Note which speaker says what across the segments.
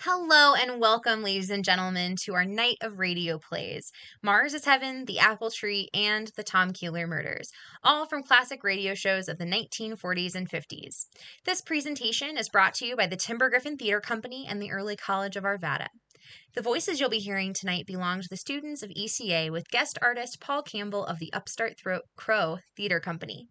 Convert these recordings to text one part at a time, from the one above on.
Speaker 1: Hello and welcome, ladies and gentlemen, to our night of radio plays. Mars is Heaven, The Apple Tree, and The Tom Keeler Murders, all from classic radio shows of the 1940s and 50s. This presentation is brought to you by the Timber Griffin Theater Company and the Early College of Arvada. The voices you'll be hearing tonight belong to the students of ECA with guest artist Paul Campbell of the Upstart Crow Theater Company,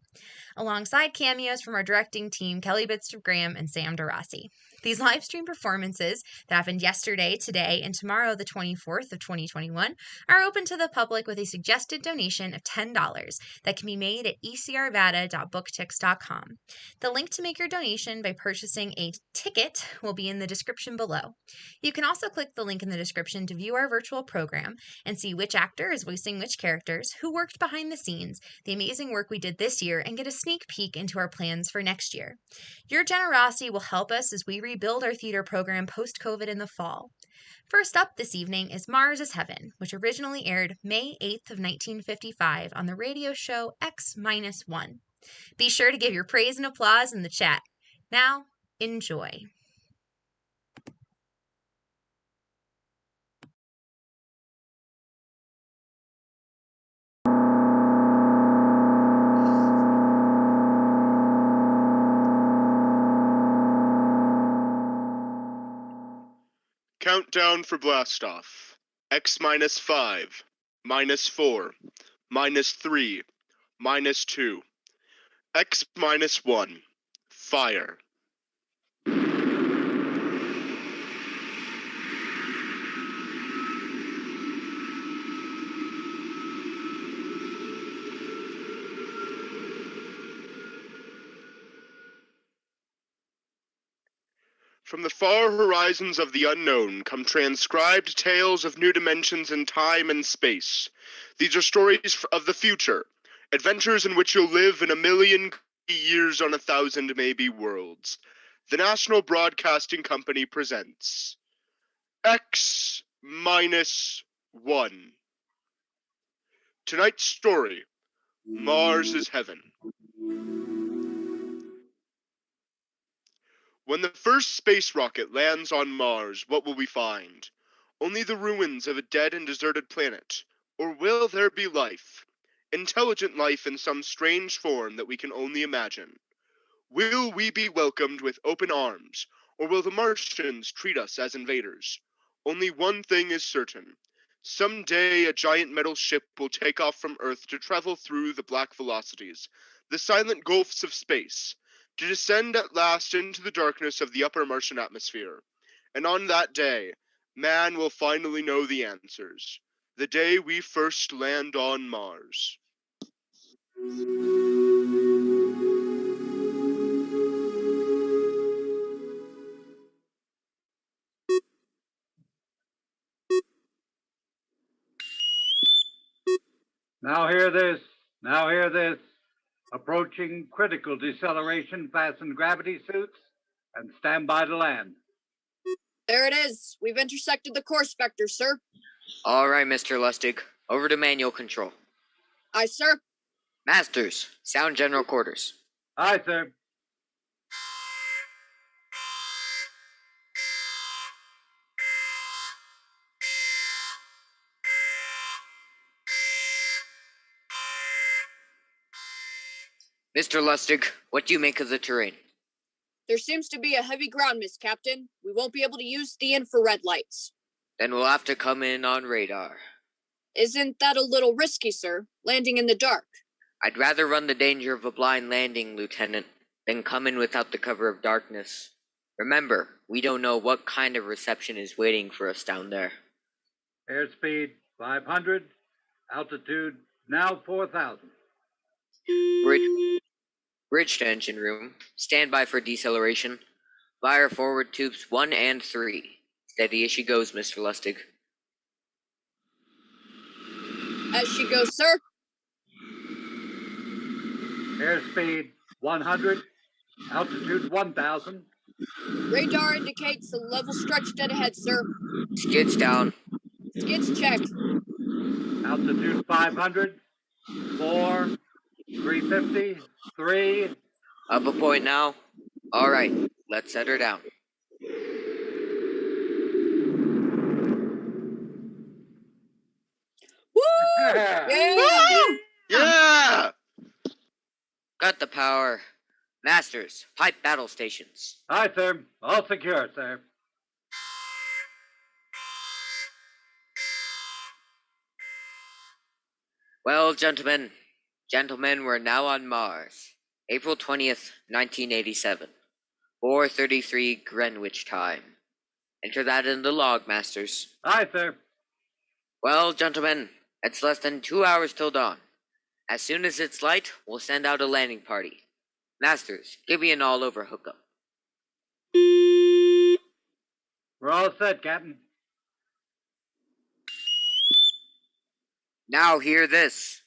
Speaker 1: alongside cameos from our directing team, Kelly Bitster Graham and Sam DeRossi. These live stream performances that happened yesterday, today, and tomorrow, the 24th of 2021, are open to the public with a suggested donation of $10 that can be made at ecrvada.booktix.com. The link to make your donation by purchasing a ticket will be in the description below. You can also click the link in the description to view our virtual program and see which actor is voicing which characters, who worked behind the scenes, the amazing work we did this year, and get a sneak peek into our plans for next year. Your generosity will help us as we rebuild our theater program post-COVID in the fall. First up this evening is Mars is Heaven, which originally aired May 8th of 1955 on the radio show X-1. Be sure to give your praise and applause in the chat. Now, enjoy.
Speaker 2: Countdown for blastoff. X minus 5, minus 4, minus 3, minus 2, X minus 1, fire. From the far horizons of the unknown come transcribed tales of new dimensions in time and space. These are stories of the future, adventures in which you'll live in 1,000,000 years on 1,000 maybe worlds. The National Broadcasting Company presents X minus 1. Tonight's story, Mars is Heaven. When the first space rocket lands on Mars, what will we find? Only the ruins of a dead and deserted planet. Or will there be life? Intelligent life in some strange form that we can only imagine. Will we be welcomed with open arms, or will the Martians treat us as invaders? Only one thing is certain. Someday a giant metal ship will take off from Earth to travel through the black velocities, the silent gulfs of space, to descend at last into the darkness of the upper Martian atmosphere. And on that day, man will finally know the answers. The day we first land on Mars.
Speaker 3: Now hear this. Now hear this. Approaching critical deceleration, fasten gravity suits, and stand by to land.
Speaker 4: There it is. We've intersected the course vector, sir.
Speaker 5: All right, Mr. Lustig. Over to manual control.
Speaker 4: Aye, sir.
Speaker 5: Masters, sound general quarters.
Speaker 3: Aye, sir.
Speaker 5: Mr. Lustig, what do you make of the terrain?
Speaker 4: There seems to be a heavy ground mist, Captain. We won't be able to use the infrared lights.
Speaker 5: Then we'll have to come in on radar.
Speaker 4: Isn't that a little risky, sir? Landing in the dark.
Speaker 5: I'd rather run the danger of a blind landing, Lieutenant, than come in without the cover of darkness. Remember, we don't know what kind of reception is waiting for us down there.
Speaker 3: Airspeed 500, altitude now 4,000.
Speaker 5: Bridge to engine room. Stand by for deceleration. Fire forward tubes 1 and 3. Steady as she goes, Mr. Lustig.
Speaker 4: As she goes, sir.
Speaker 3: Airspeed 100, altitude 1,000.
Speaker 4: Radar indicates a level stretch dead ahead, sir.
Speaker 5: Skids down.
Speaker 4: Skids checked.
Speaker 3: Altitude 500, 4, 350, 3.
Speaker 5: Up a point now. All right, let's set her down. Masters, pipe battle stations.
Speaker 3: Aye, sir. All secure, sir.
Speaker 5: Well, gentlemen, we're now on Mars. April 20th, 1987. 4:33 Greenwich time. Enter that in the log, Masters.
Speaker 3: Aye, sir.
Speaker 5: Well, gentlemen, it's less than 2 hours till dawn. As soon as it's light, we'll send out a landing party. Masters, give me an all-over hookup.
Speaker 3: We're all set, Captain.
Speaker 5: Now hear this.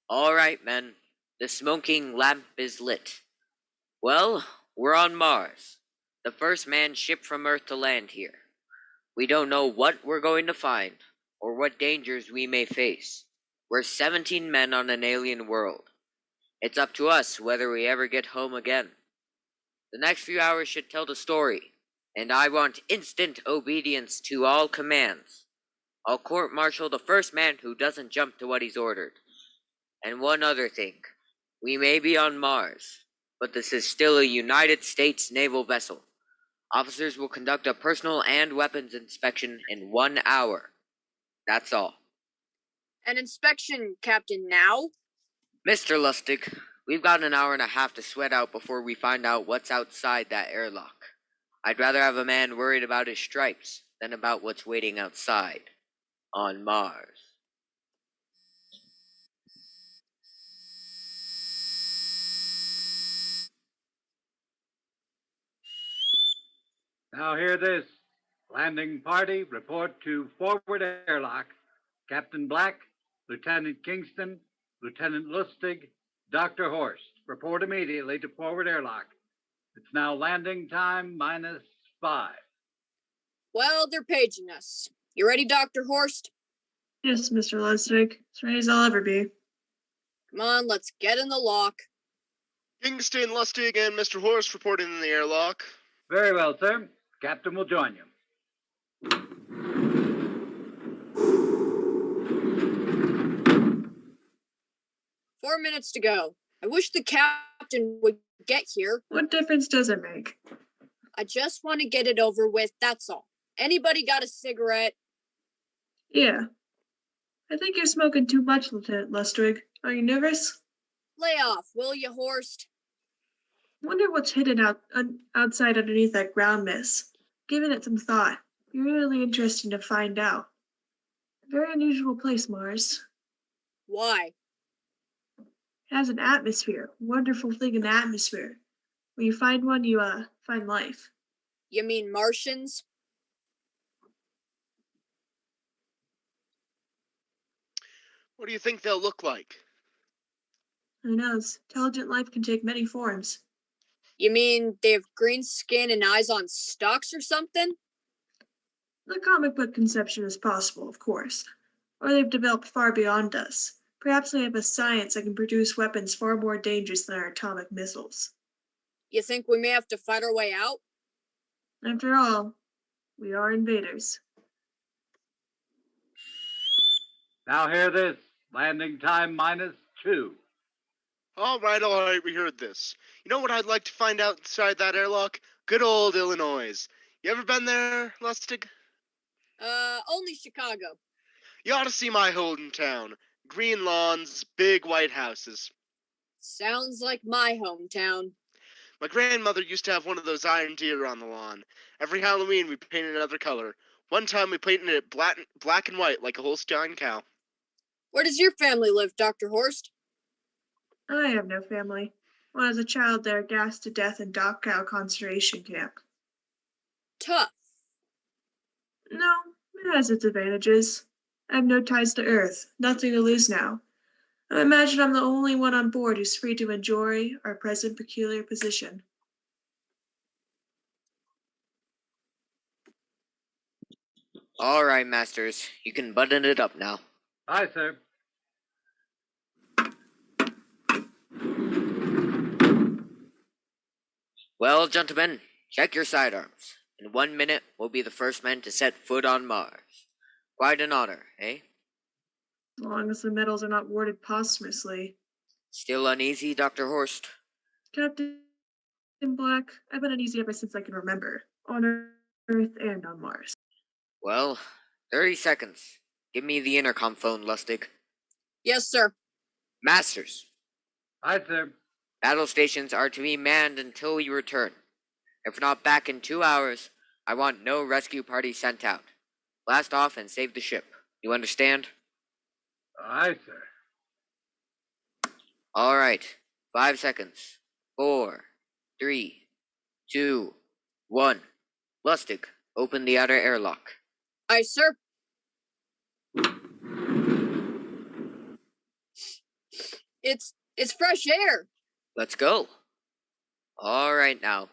Speaker 5: All right, men. The smoking lamp is lit. Well, we're on Mars. The first manned ship from Earth to land here. We don't know what we're going to find, or what dangers we may face. We're 17 men on an alien world. It's up to us whether we ever get home again. The next few hours should tell the story, and I want instant obedience to all commands. I'll court-martial the first man who doesn't jump to what he's ordered. And one other thing. We may be on Mars, but this is still a United States naval vessel. Officers will conduct a personal and weapons inspection in 1 hour. That's all.
Speaker 4: An inspection, Captain, now?
Speaker 5: Mr. Lustig, we've got an hour and a half to sweat out before we find out what's outside that airlock. I'd rather have a man worried about his stripes than about what's waiting outside on Mars.
Speaker 3: Now hear this. Landing party, report to forward airlock. Captain Black, Lieutenant Kingston, Lieutenant Lustig, Dr. Horst. Report immediately to forward airlock. It's now landing time -5.
Speaker 4: Well, they're paging us. You ready, Dr. Horst?
Speaker 6: Yes, Mr. Lustig. As ready as I'll ever be.
Speaker 4: Come on, let's get in the lock.
Speaker 2: Kingston, Lustig, and Mr. Horst reporting in the airlock.
Speaker 3: Very well, sir. Captain will join you.
Speaker 4: Four minutes to go. I wish the captain would get here.
Speaker 6: What difference does it make?
Speaker 4: I just want to get it over with, that's all. Anybody got a cigarette?
Speaker 6: Yeah. I think you're smoking too much, Lieutenant Lustig. Are you nervous?
Speaker 4: Lay off, will you, Horst?
Speaker 6: Wonder what's hidden outside underneath that ground mist. Giving it some thought. Be really interesting to find out. A very unusual place, Mars.
Speaker 4: Why?
Speaker 6: It has an atmosphere. Wonderful thing in atmosphere. When you find one, you find life.
Speaker 4: You mean Martians?
Speaker 2: What do you think they'll look like?
Speaker 6: Who knows? Intelligent life can take many forms.
Speaker 4: You mean they have green skin and eyes on stalks or something?
Speaker 6: The comic book conception is possible, of course. Or they've developed far beyond us. Perhaps they have a science that can produce weapons far more dangerous than our atomic missiles.
Speaker 4: You think we may have to fight our way out?
Speaker 6: After all, we are invaders.
Speaker 3: Now hear this. Landing time -2.
Speaker 2: All right, we heard this. You know what I'd like to find out inside that airlock? Good old Illinois. You ever been there, Lustig?
Speaker 4: Only Chicago.
Speaker 2: You ought to see my hometown. Green lawns, big white houses.
Speaker 4: Sounds like my hometown.
Speaker 2: My grandmother used to have one of those iron deer on the lawn. Every Halloween, we painted another color. One time, we painted it black and white like a Holstein cow.
Speaker 4: Where does your family live, Dr. Horst?
Speaker 6: I have no family. When I was a child, they were gassed to death in Dachau concentration camp.
Speaker 4: Tough.
Speaker 6: No, it has its advantages. I have no ties to Earth, nothing to lose now. I imagine I'm the only one on board who's free to enjoy our present peculiar position.
Speaker 5: All right, Masters, you can button it up now.
Speaker 3: Aye, sir.
Speaker 5: Well, gentlemen, check your sidearms. In 1 minute, we'll be the first men to set foot on Mars. Quite an honor, eh?
Speaker 6: As long as the medals are not awarded posthumously.
Speaker 5: Still uneasy, Dr. Horst?
Speaker 6: Captain Black. I've been uneasy ever since I can remember, on Earth and on Mars.
Speaker 5: Well, 30 seconds. Give me the intercom phone, Lustig.
Speaker 4: Yes, sir.
Speaker 5: Masters,
Speaker 3: Aye, sir.
Speaker 5: battle stations are to be manned until we return. If not back in 2 hours, I want no rescue party sent out. Blast off and save the ship. You understand?
Speaker 3: Aye, sir.
Speaker 5: All right. 5 seconds. 4, 3, 2, 1. Lustig, open the outer airlock.
Speaker 4: Aye, sir. It's fresh air.
Speaker 5: Let's go. All right now.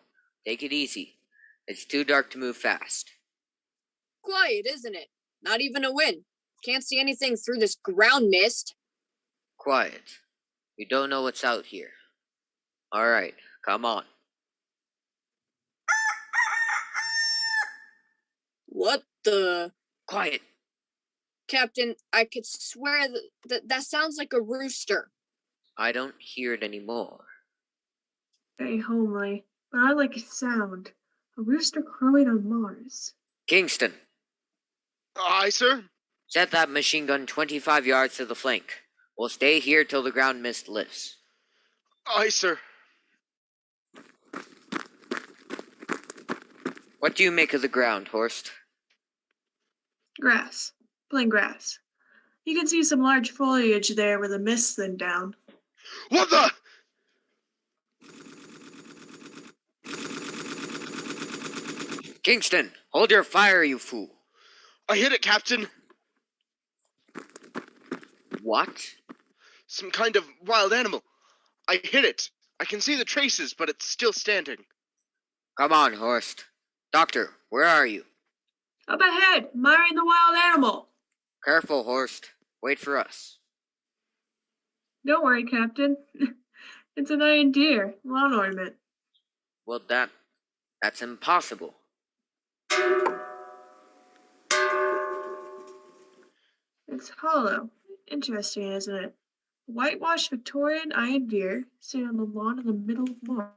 Speaker 5: Take it easy. It's too dark to move fast.
Speaker 4: Quiet, isn't it? Not even a wind. Can't see anything through this ground mist.
Speaker 5: Quiet. We don't know what's out here. All right, come on.
Speaker 4: What the...
Speaker 5: Quiet.
Speaker 4: Captain, I could swear that sounds like a rooster.
Speaker 5: I don't hear it anymore.
Speaker 6: Very homely, but I like its sound. A rooster crowing on Mars.
Speaker 5: Kingston,
Speaker 2: Aye, sir.
Speaker 5: set that machine gun 25 yards to the flank. We'll stay here till the ground mist lifts.
Speaker 2: Aye, sir.
Speaker 5: What do you make of the ground, Horst?
Speaker 6: Grass. Plain grass. You can see some large foliage there where the mist thinned down.
Speaker 2: What the?
Speaker 5: Kingston, hold your fire, you fool.
Speaker 2: I hit it, Captain.
Speaker 5: What?
Speaker 2: Some kind of wild animal. I hit it. I can see the traces, but it's still standing.
Speaker 5: Come on, Horst. Doctor, where are you?
Speaker 6: Up ahead, admiring the wild animal.
Speaker 5: Careful, Horst. Wait for us.
Speaker 6: Don't worry, Captain. It's an iron deer, lawn ornament.
Speaker 5: Well, that's impossible.
Speaker 6: It's hollow. Interesting, isn't it? A whitewashed Victorian iron deer sitting on the lawn in the middle of Mars.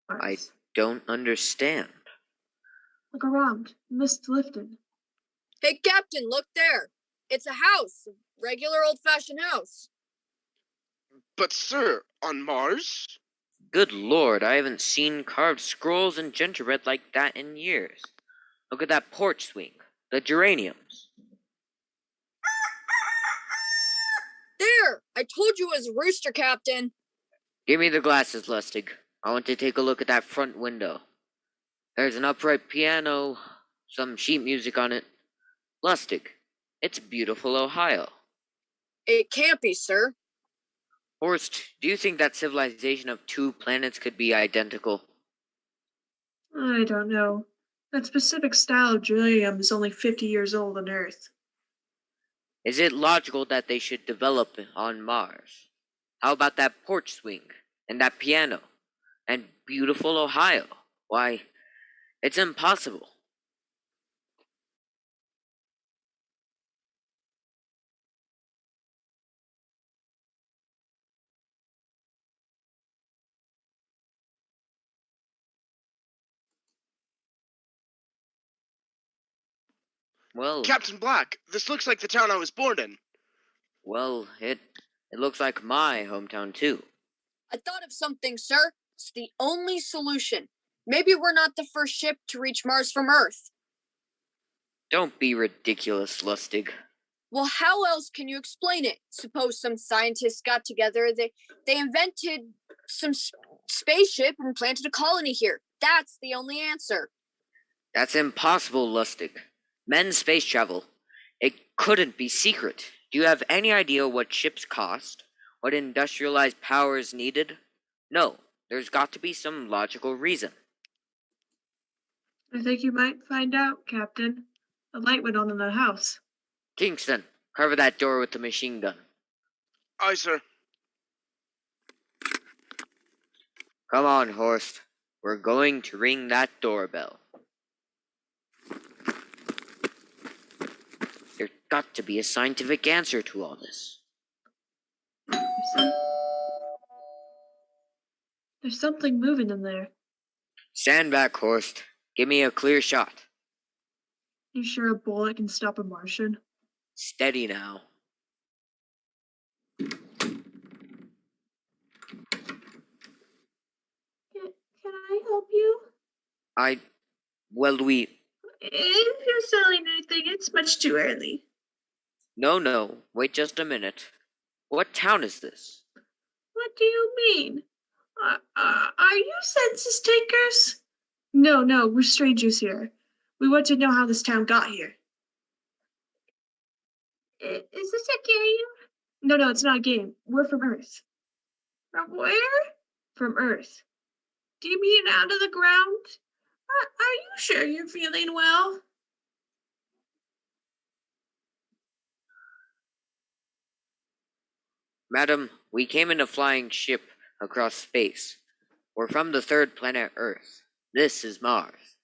Speaker 5: I don't understand.
Speaker 6: Look around. Mist lifted.
Speaker 4: Hey, Captain, look there. It's a house. A regular old-fashioned house.
Speaker 2: But, sir, on Mars?
Speaker 5: Good Lord, I haven't seen carved scrolls and gingerbread like that in years. Look at that porch swing. The geraniums.
Speaker 4: There! I told you it was a rooster, Captain.
Speaker 5: Give me the glasses, Lustig. I want to take a look at that front window. There's an upright piano, some sheet music on it. Lustig, it's beautiful Ohio.
Speaker 4: It can't be, sir.
Speaker 5: Horst, do you think that civilization of 2 planets could be identical?
Speaker 6: I don't know. That specific style of geranium is only 50 years old on Earth.
Speaker 5: Is it logical that they should develop on Mars? How about that porch swing, and that piano, and beautiful Ohio? Why, it's impossible. Well,
Speaker 2: Captain Black, this looks like the town I was born in.
Speaker 5: well, it looks like my hometown too.
Speaker 4: I thought of something, sir. It's the only solution. Maybe we're not the first ship to reach Mars from Earth.
Speaker 5: Don't be ridiculous, Lustig.
Speaker 4: Well, how else can you explain it? Suppose some scientists got together, they invented some spaceship and planted a colony here. That's the only answer.
Speaker 5: That's impossible, Lustig. Men's space travel. It couldn't be secret. Do you have any idea what ships cost? What industrialized power is needed? No, there's got to be some logical reason.
Speaker 6: I think you might find out, Captain. A light went on in the house.
Speaker 5: Kingston, cover that door with the machine gun.
Speaker 2: Aye, sir.
Speaker 5: Come on, Horst. We're going to ring that doorbell. There's got to be a scientific answer to all this.
Speaker 6: There's something moving in there.
Speaker 5: Stand back, Horst. Give me a clear shot.
Speaker 6: You sure a bullet can stop a Martian?
Speaker 5: Steady now.
Speaker 6: Can I help you?
Speaker 5: Well,
Speaker 6: If you're selling anything, it's much too early.
Speaker 5: No, wait just a minute. What town is this?
Speaker 6: What do you mean? Are you census takers? No, we're strangers here. We want to know how this town got here. Is this a game? No, it's not a game. We're from Earth. From where? From Earth. Do you mean out of the ground? Are you sure you're feeling well?
Speaker 5: Madam, we came in a flying ship across space. We're from the third planet Earth. This is Mars.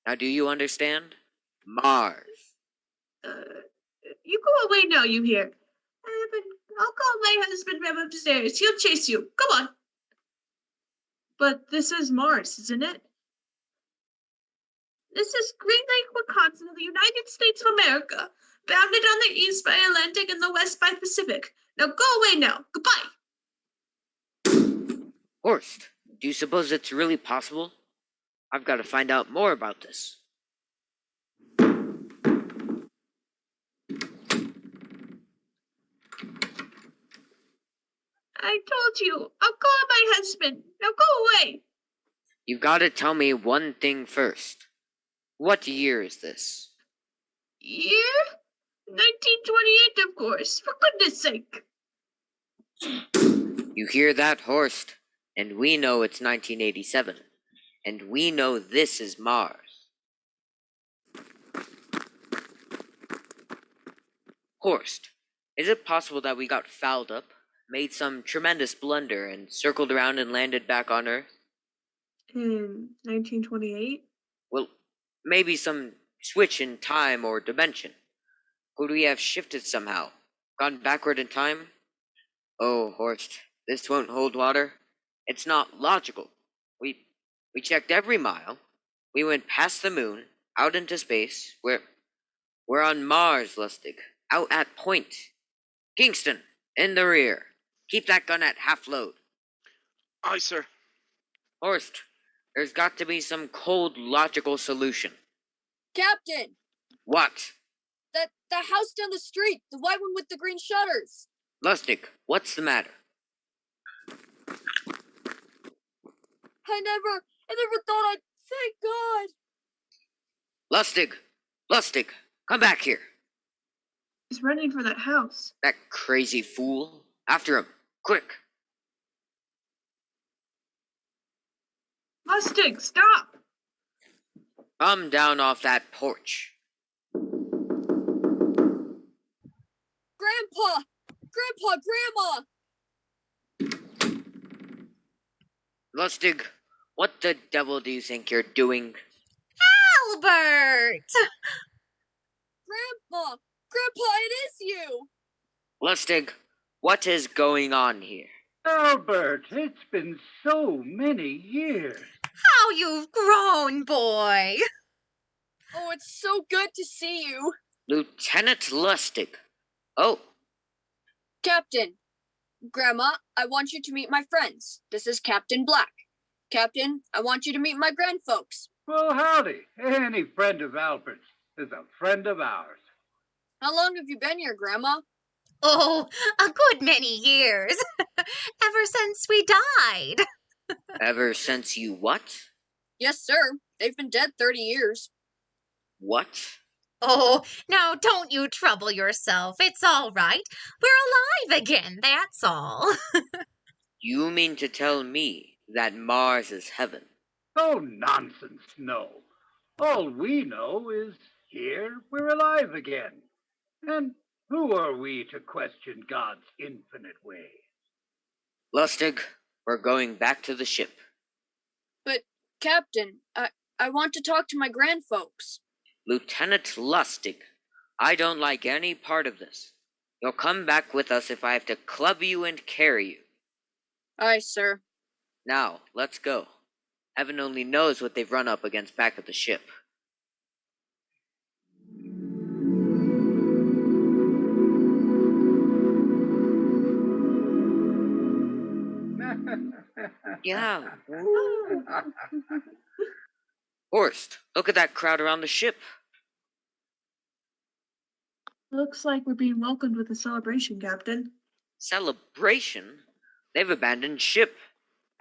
Speaker 5: Now do you understand? Mars.
Speaker 6: You go away now, you hear. I'll call my husband from upstairs. He'll chase you. Come on. But this is Mars, isn't it? This is Green Lake, Wisconsin, the United States of America, bounded on the east by Atlantic and the west by Pacific. Now go away now. Goodbye.
Speaker 5: Horst, do you suppose it's really possible? I've got to find out more about this.
Speaker 6: I told you. I'll call my husband. Now go away.
Speaker 5: You've got to tell me one thing first. What year is this?
Speaker 6: Year? 1928, of course. For goodness sake.
Speaker 5: You hear that, Horst? And we know it's 1987. And we know this is Mars. Horst, is it possible that we got fouled up, made some tremendous blunder, and circled around and landed back on Earth?
Speaker 6: In 1928?
Speaker 5: Well, maybe some switch in time or dimension. Could we have shifted somehow? Gone backward in time? Oh, Horst, this won't hold water. It's not logical. We checked every mile. We went past the moon, out into space. We're on Mars, Lustig. Out at point. Kingston, in the rear. Keep that gun at half load.
Speaker 2: Aye, sir.
Speaker 5: Horst, there's got to be some cold, logical solution.
Speaker 4: Captain!
Speaker 5: What?
Speaker 4: The house down the street, the white one with the green shutters.
Speaker 5: Lustig, what's the matter?
Speaker 4: I never thought I'd... Thank God.
Speaker 5: Lustig, come back here.
Speaker 6: He's running for that house.
Speaker 5: That crazy fool. After him, quick.
Speaker 6: Lustig, stop!
Speaker 5: Come down off that porch.
Speaker 4: Grandpa! Grandma!
Speaker 5: Lustig, what the devil do you think you're doing?
Speaker 1: Albert!
Speaker 4: Grandpa! Grandpa, it is you!
Speaker 5: Lustig, what is going on here?
Speaker 3: Albert, it's been so many years.
Speaker 1: How you've grown, boy!
Speaker 4: Oh, it's so good to see you.
Speaker 5: Lieutenant Lustig. Oh,
Speaker 4: Captain. Grandma, I want you to meet my friends. This is Captain Black. Captain, I want you to meet my grandfolks.
Speaker 3: Well, howdy. Any friend of Albert's is a friend of ours.
Speaker 4: How long have you been here, Grandma?
Speaker 1: Oh, a good many years. Ever since we died.
Speaker 5: ever since you what?
Speaker 4: Yes, sir. They've been dead 30 years.
Speaker 5: What?
Speaker 1: Oh, now don't you trouble yourself. It's all right. We're alive again, that's all.
Speaker 5: You mean to tell me that Mars is heaven?
Speaker 3: Oh, nonsense, no. All we know is here we're alive again. And who are we to question God's infinite ways?
Speaker 5: Lustig, we're going back to the ship.
Speaker 4: But, Captain, I want to talk to my grandfolks.
Speaker 5: Lieutenant Lustig, I don't like any part of this. You'll come back with us if I have to club you and carry you.
Speaker 4: Aye, sir.
Speaker 5: Now, let's go. Heaven only knows what they've run up against back at the ship. Yeah. Horst, look at that crowd around the ship.
Speaker 6: Looks like we're being welcomed with a celebration, Captain.
Speaker 5: Celebration? They've abandoned ship.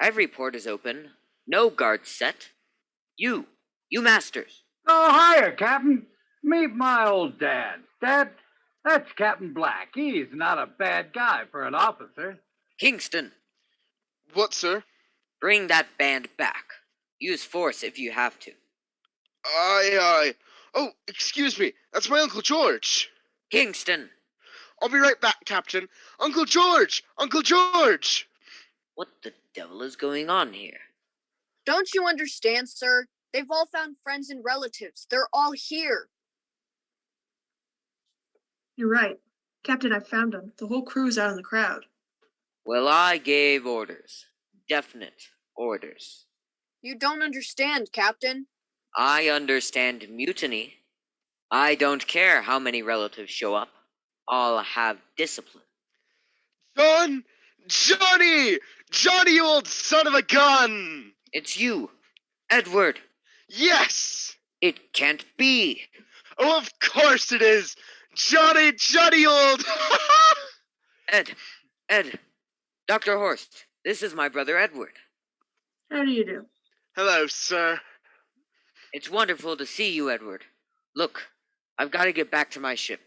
Speaker 5: Every port is open. No guards set. You masters.
Speaker 3: Oh, hiya, Captain. Meet my old dad. Dad, that's Captain Black. He's not a bad guy for an officer.
Speaker 5: Kingston,
Speaker 2: What, sir?
Speaker 5: bring that band back. Use force if you have to.
Speaker 2: Aye. Oh, excuse me. That's my Uncle George.
Speaker 5: Kingston!
Speaker 2: I'll be right back, Captain. Uncle George! Uncle George!
Speaker 5: What the devil is going on here?
Speaker 4: Don't you understand, sir? They've all found friends and relatives. They're all here.
Speaker 6: You're right. Captain, I found him. The whole crew's out in the crowd.
Speaker 5: Well, I gave orders. Definite orders.
Speaker 4: You don't understand, Captain.
Speaker 5: I understand mutiny. I don't care how many relatives show up. I'll have discipline.
Speaker 2: John! Johnny! Johnny, you old son of a gun!
Speaker 5: It's you, Edward.
Speaker 2: Yes!
Speaker 5: It can't be.
Speaker 2: Oh, of course it is! Johnny, old...
Speaker 5: Ed, Dr. Horst, this is my brother Edward.
Speaker 6: How do you do?
Speaker 2: Hello, sir.
Speaker 5: It's wonderful to see you, Edward. Look, I've got to get back to my ship.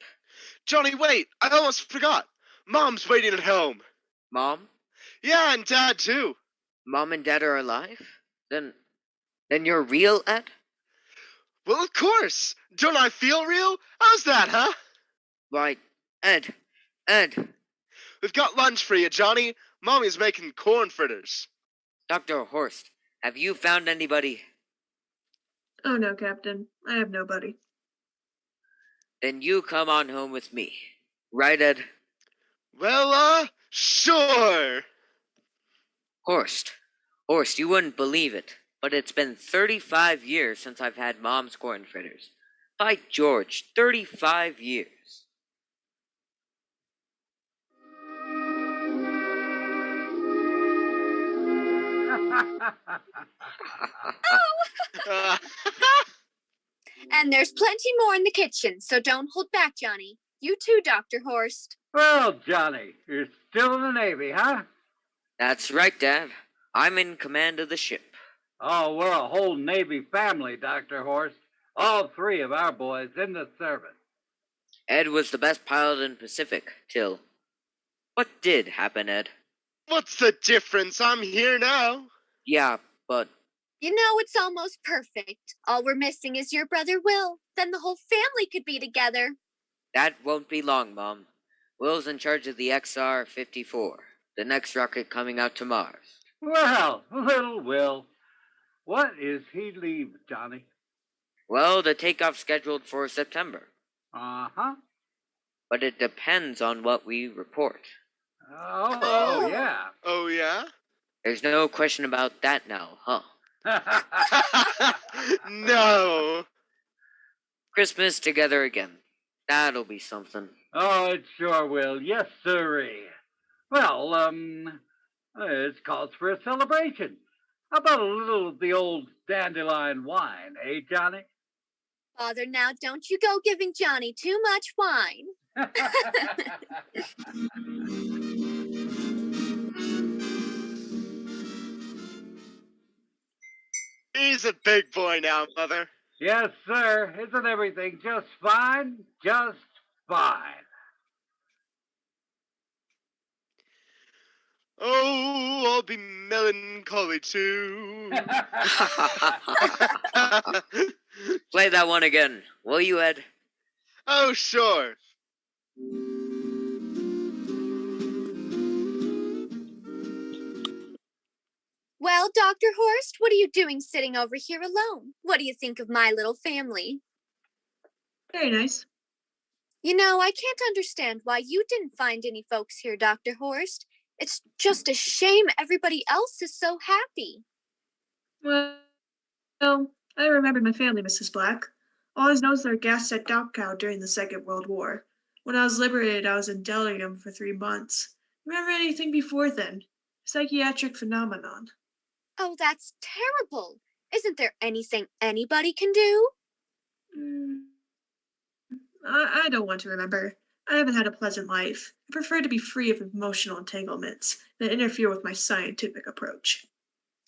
Speaker 2: Johnny, wait! I almost forgot. Mom's waiting at home.
Speaker 5: Mom?
Speaker 2: Yeah, and Dad, too.
Speaker 5: Mom and Dad are alive? Then you're real, Ed?
Speaker 2: Well, of course. Don't I feel real? How's that, huh?
Speaker 5: Why, Ed.
Speaker 2: We've got lunch for you, Johnny. Mommy's making corn fritters.
Speaker 5: Dr. Horst, have you found anybody?
Speaker 6: Oh no, Captain. I have nobody.
Speaker 5: Then you come on home with me. Right, Ed?
Speaker 2: Well, sure.
Speaker 5: Horst, you wouldn't believe it, but it's been 35 years since I've had Mom's corn fritters. By George, 35 years.
Speaker 4: And there's plenty more in the kitchen, so don't hold back, Johnny. You too, Dr. Horst.
Speaker 3: Well, Johnny, you're still in the Navy, huh?
Speaker 5: That's right, Dad. I'm in command of the ship.
Speaker 3: Oh, we're a whole Navy family, Dr. Horst. All three of our boys in the service.
Speaker 5: Ed was the best pilot in Pacific, till... What did happen, Ed?
Speaker 2: What's the difference? I'm here now.
Speaker 5: Yeah, but...
Speaker 4: You know, it's almost perfect. All we're missing is your brother Will. Then the whole family could be together.
Speaker 5: That won't be long, Mom. Will's in charge of the XR-54, the next rocket coming out to Mars.
Speaker 3: Well, little Will. What is he leave, Johnny?
Speaker 5: Well, the takeoff's scheduled for September.
Speaker 3: Uh-huh.
Speaker 5: But it depends on what we report.
Speaker 3: Oh, yeah.
Speaker 2: Oh, yeah?
Speaker 5: There's no question about that now, huh?
Speaker 2: No.
Speaker 5: Christmas together again. That'll be something.
Speaker 3: Oh, it sure will. Yes, sirree. Well, it calls for a celebration. How about a little of the old dandelion wine, eh, Johnny?
Speaker 4: Father, now don't you go giving Johnny too much wine.
Speaker 2: He's a big boy now, Mother.
Speaker 3: Yes, sir. Isn't everything just fine? Just fine.
Speaker 2: Oh, I'll be melancholy too.
Speaker 5: Play that one again, will you, Ed?
Speaker 2: Oh, sure.
Speaker 4: Well, Dr. Horst, what are you doing sitting over here alone? What do you think of my little family?
Speaker 6: Very nice.
Speaker 4: You know, I can't understand why you didn't find any folks here, Dr. Horst. It's just a shame everybody else is so happy.
Speaker 6: Well, I remember my family, Mrs. Black. Always knows they're gassed at Dachau during the Second World War. When I was liberated, I was in delirium for 3 months. Remember anything before then? Psychiatric phenomenon.
Speaker 4: Oh, that's terrible. Isn't there anything anybody can do?
Speaker 6: Mm, I don't want to remember. I haven't had a pleasant life. I prefer to be free of emotional entanglements that interfere with my scientific approach.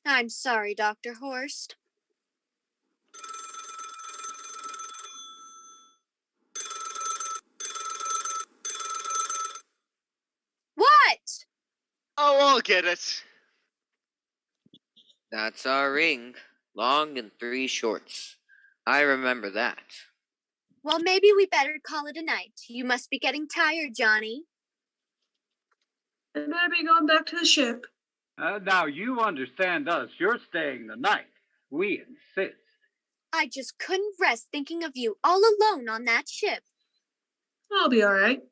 Speaker 4: I'm sorry, Dr. Horst. What?
Speaker 2: Oh, I'll get it.
Speaker 5: That's our ring. Long and 3 shorts. I remember that.
Speaker 4: Well, maybe we better call it a night. You must be getting tired, Johnny.
Speaker 6: I better be going back to the ship.
Speaker 3: Now, you understand us. You're staying the night. We insist.
Speaker 4: I just couldn't rest thinking of you all alone on that ship.
Speaker 6: I'll be all right.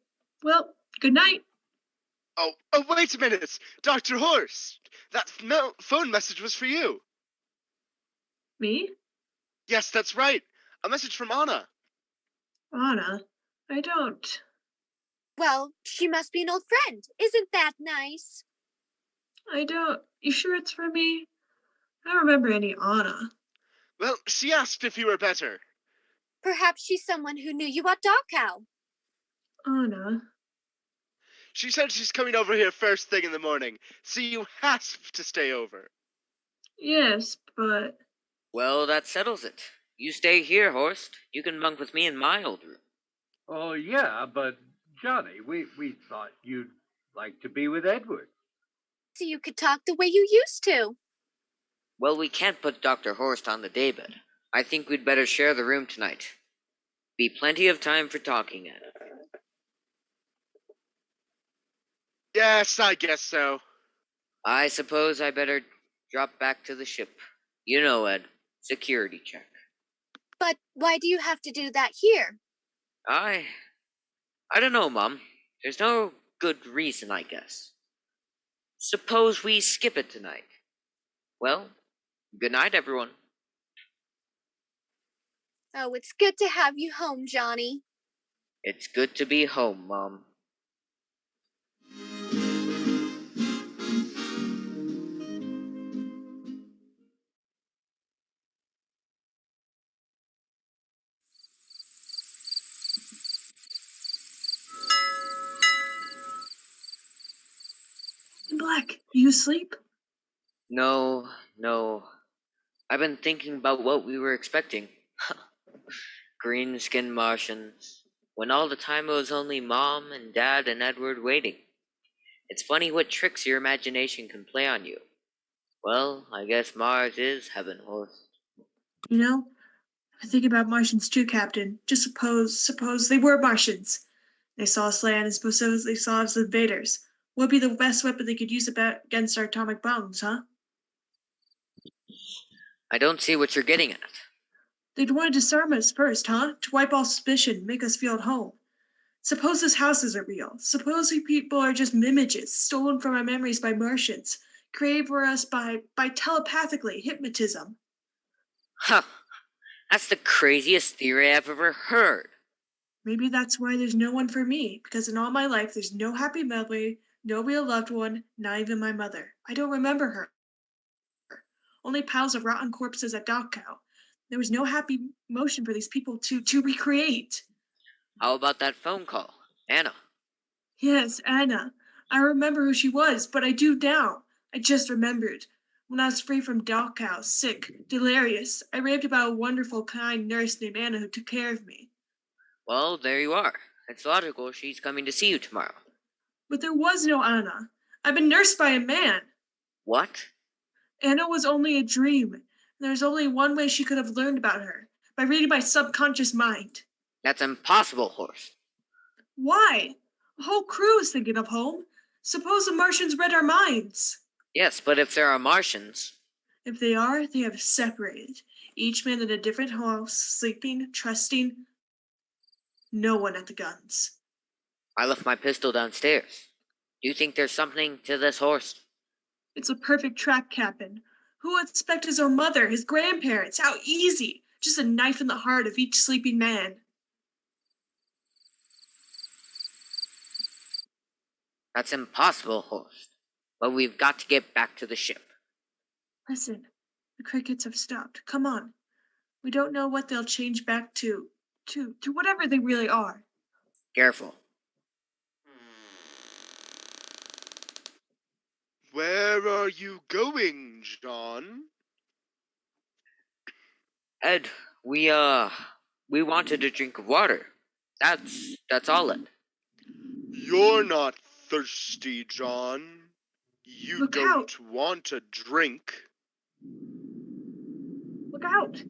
Speaker 6: Well, good night.
Speaker 2: Oh, wait a minute. Dr. Horst. That phone message was for you.
Speaker 6: Me?
Speaker 2: Yes, that's right. A message from Anna.
Speaker 6: Anna? I don't.
Speaker 4: Well, she must be an old friend. Isn't that nice?
Speaker 6: I don't. You sure it's for me? I don't remember any Anna.
Speaker 2: Well, she asked if you were better.
Speaker 4: Perhaps she's someone who knew you at Dachau.
Speaker 6: Anna?
Speaker 2: She said she's coming over here first thing in the morning, so you have to stay over.
Speaker 6: Yes, but.
Speaker 5: Well, that settles it. You stay here, Horst. You can bunk with me in my old room.
Speaker 3: Oh, yeah, but Johnny, we thought you'd like to be with Edward.
Speaker 4: So you could talk the way you used to.
Speaker 5: Well, we can't put Dr. Horst on the daybed. I think we'd better share the room tonight. Be plenty of time for talking, Anna.
Speaker 2: Yes, I guess so.
Speaker 5: I suppose I better drop back to the ship. You know, Ed, security check.
Speaker 4: But why do you have to do that here?
Speaker 5: I don't know, Mom. There's no good reason, I guess. Suppose we skip it tonight. Well, good night, everyone.
Speaker 4: Oh, it's good to have you home, Johnny.
Speaker 5: It's good to be home, Mom.
Speaker 6: Black, you asleep?
Speaker 5: No. I've been thinking about what we were expecting. Green-skinned Martians. When all the time it was only Mom and Dad and Edward waiting. It's funny what tricks your imagination can play on you. Well, I guess Mars is heaven, Horst.
Speaker 6: You know, I think about Martians too, Captain. Just suppose they were Martians. They saw us land and suppose they saw us as invaders. What would be the best weapon they could use against our atomic bombs, huh?
Speaker 5: I don't see what you're getting at.
Speaker 6: They'd want to disarm us first, huh? To wipe all suspicion, make us feel at home. Suppose this house isn't real. Suppose we people are just mimiches, stolen from our memories by Martians, created for us by telepathically hypnotism.
Speaker 5: Huh. That's the craziest theory I've ever heard.
Speaker 6: Maybe that's why there's no one for me, because in all my life there's no happy memory, no real loved one, not even my mother. I don't remember her. Only piles of rotten corpses at Dachau. There was no happy emotion for these people to recreate.
Speaker 5: How about that phone call? Anna.
Speaker 6: Yes, Anna. I remember who she was, but I do now. I just remembered. When I was free from Dachau, sick, delirious, I raved about a wonderful, kind nurse named Anna who took care of me.
Speaker 5: Well, there you are. It's logical she's coming to see you tomorrow.
Speaker 6: But there was no Anna. I've been nursed by a man.
Speaker 5: What?
Speaker 6: Anna was only a dream. There's only one way she could have learned about her, by reading my subconscious mind.
Speaker 5: That's impossible, Horst.
Speaker 6: Why? A whole crew is thinking of home. Suppose the Martians read our minds.
Speaker 5: Yes, but if there are Martians...
Speaker 6: If they are, they have separated. Each man in a different house, sleeping, trusting. No one at the guns.
Speaker 5: I left my pistol downstairs. Do you think there's something to this, Horst?
Speaker 6: It's a perfect trap, Captain. Who would expect his own mother, his grandparents? How easy! Just a knife in the heart of each sleeping man.
Speaker 5: That's impossible, Horst. But we've got to get back to the ship.
Speaker 6: Listen, the crickets have stopped. Come on. We don't know what they'll change back to whatever they really are.
Speaker 5: Careful.
Speaker 2: Where are you going, John?
Speaker 5: Ed, we wanted a drink of water. That's all, Ed.
Speaker 2: You're not thirsty, John. You
Speaker 6: Look
Speaker 2: don't
Speaker 6: out.
Speaker 2: want a drink.
Speaker 6: Look out!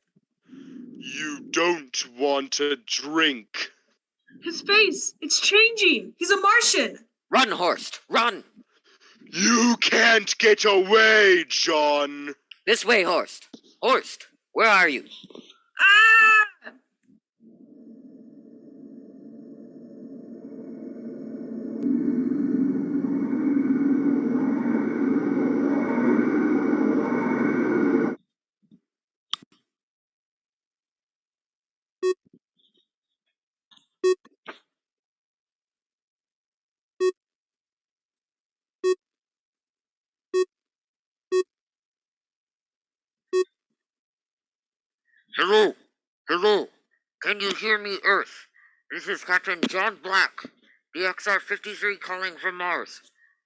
Speaker 2: You don't want a drink.
Speaker 6: His face! It's changing! He's a Martian!
Speaker 5: Run, Horst, run!
Speaker 2: You can't get away, John.
Speaker 5: This way, Horst. Horst, where are you?
Speaker 6: Ah!
Speaker 5: Hello? Hello? Can you hear me, Earth? This is Captain John Black, the XR-53 calling from Mars.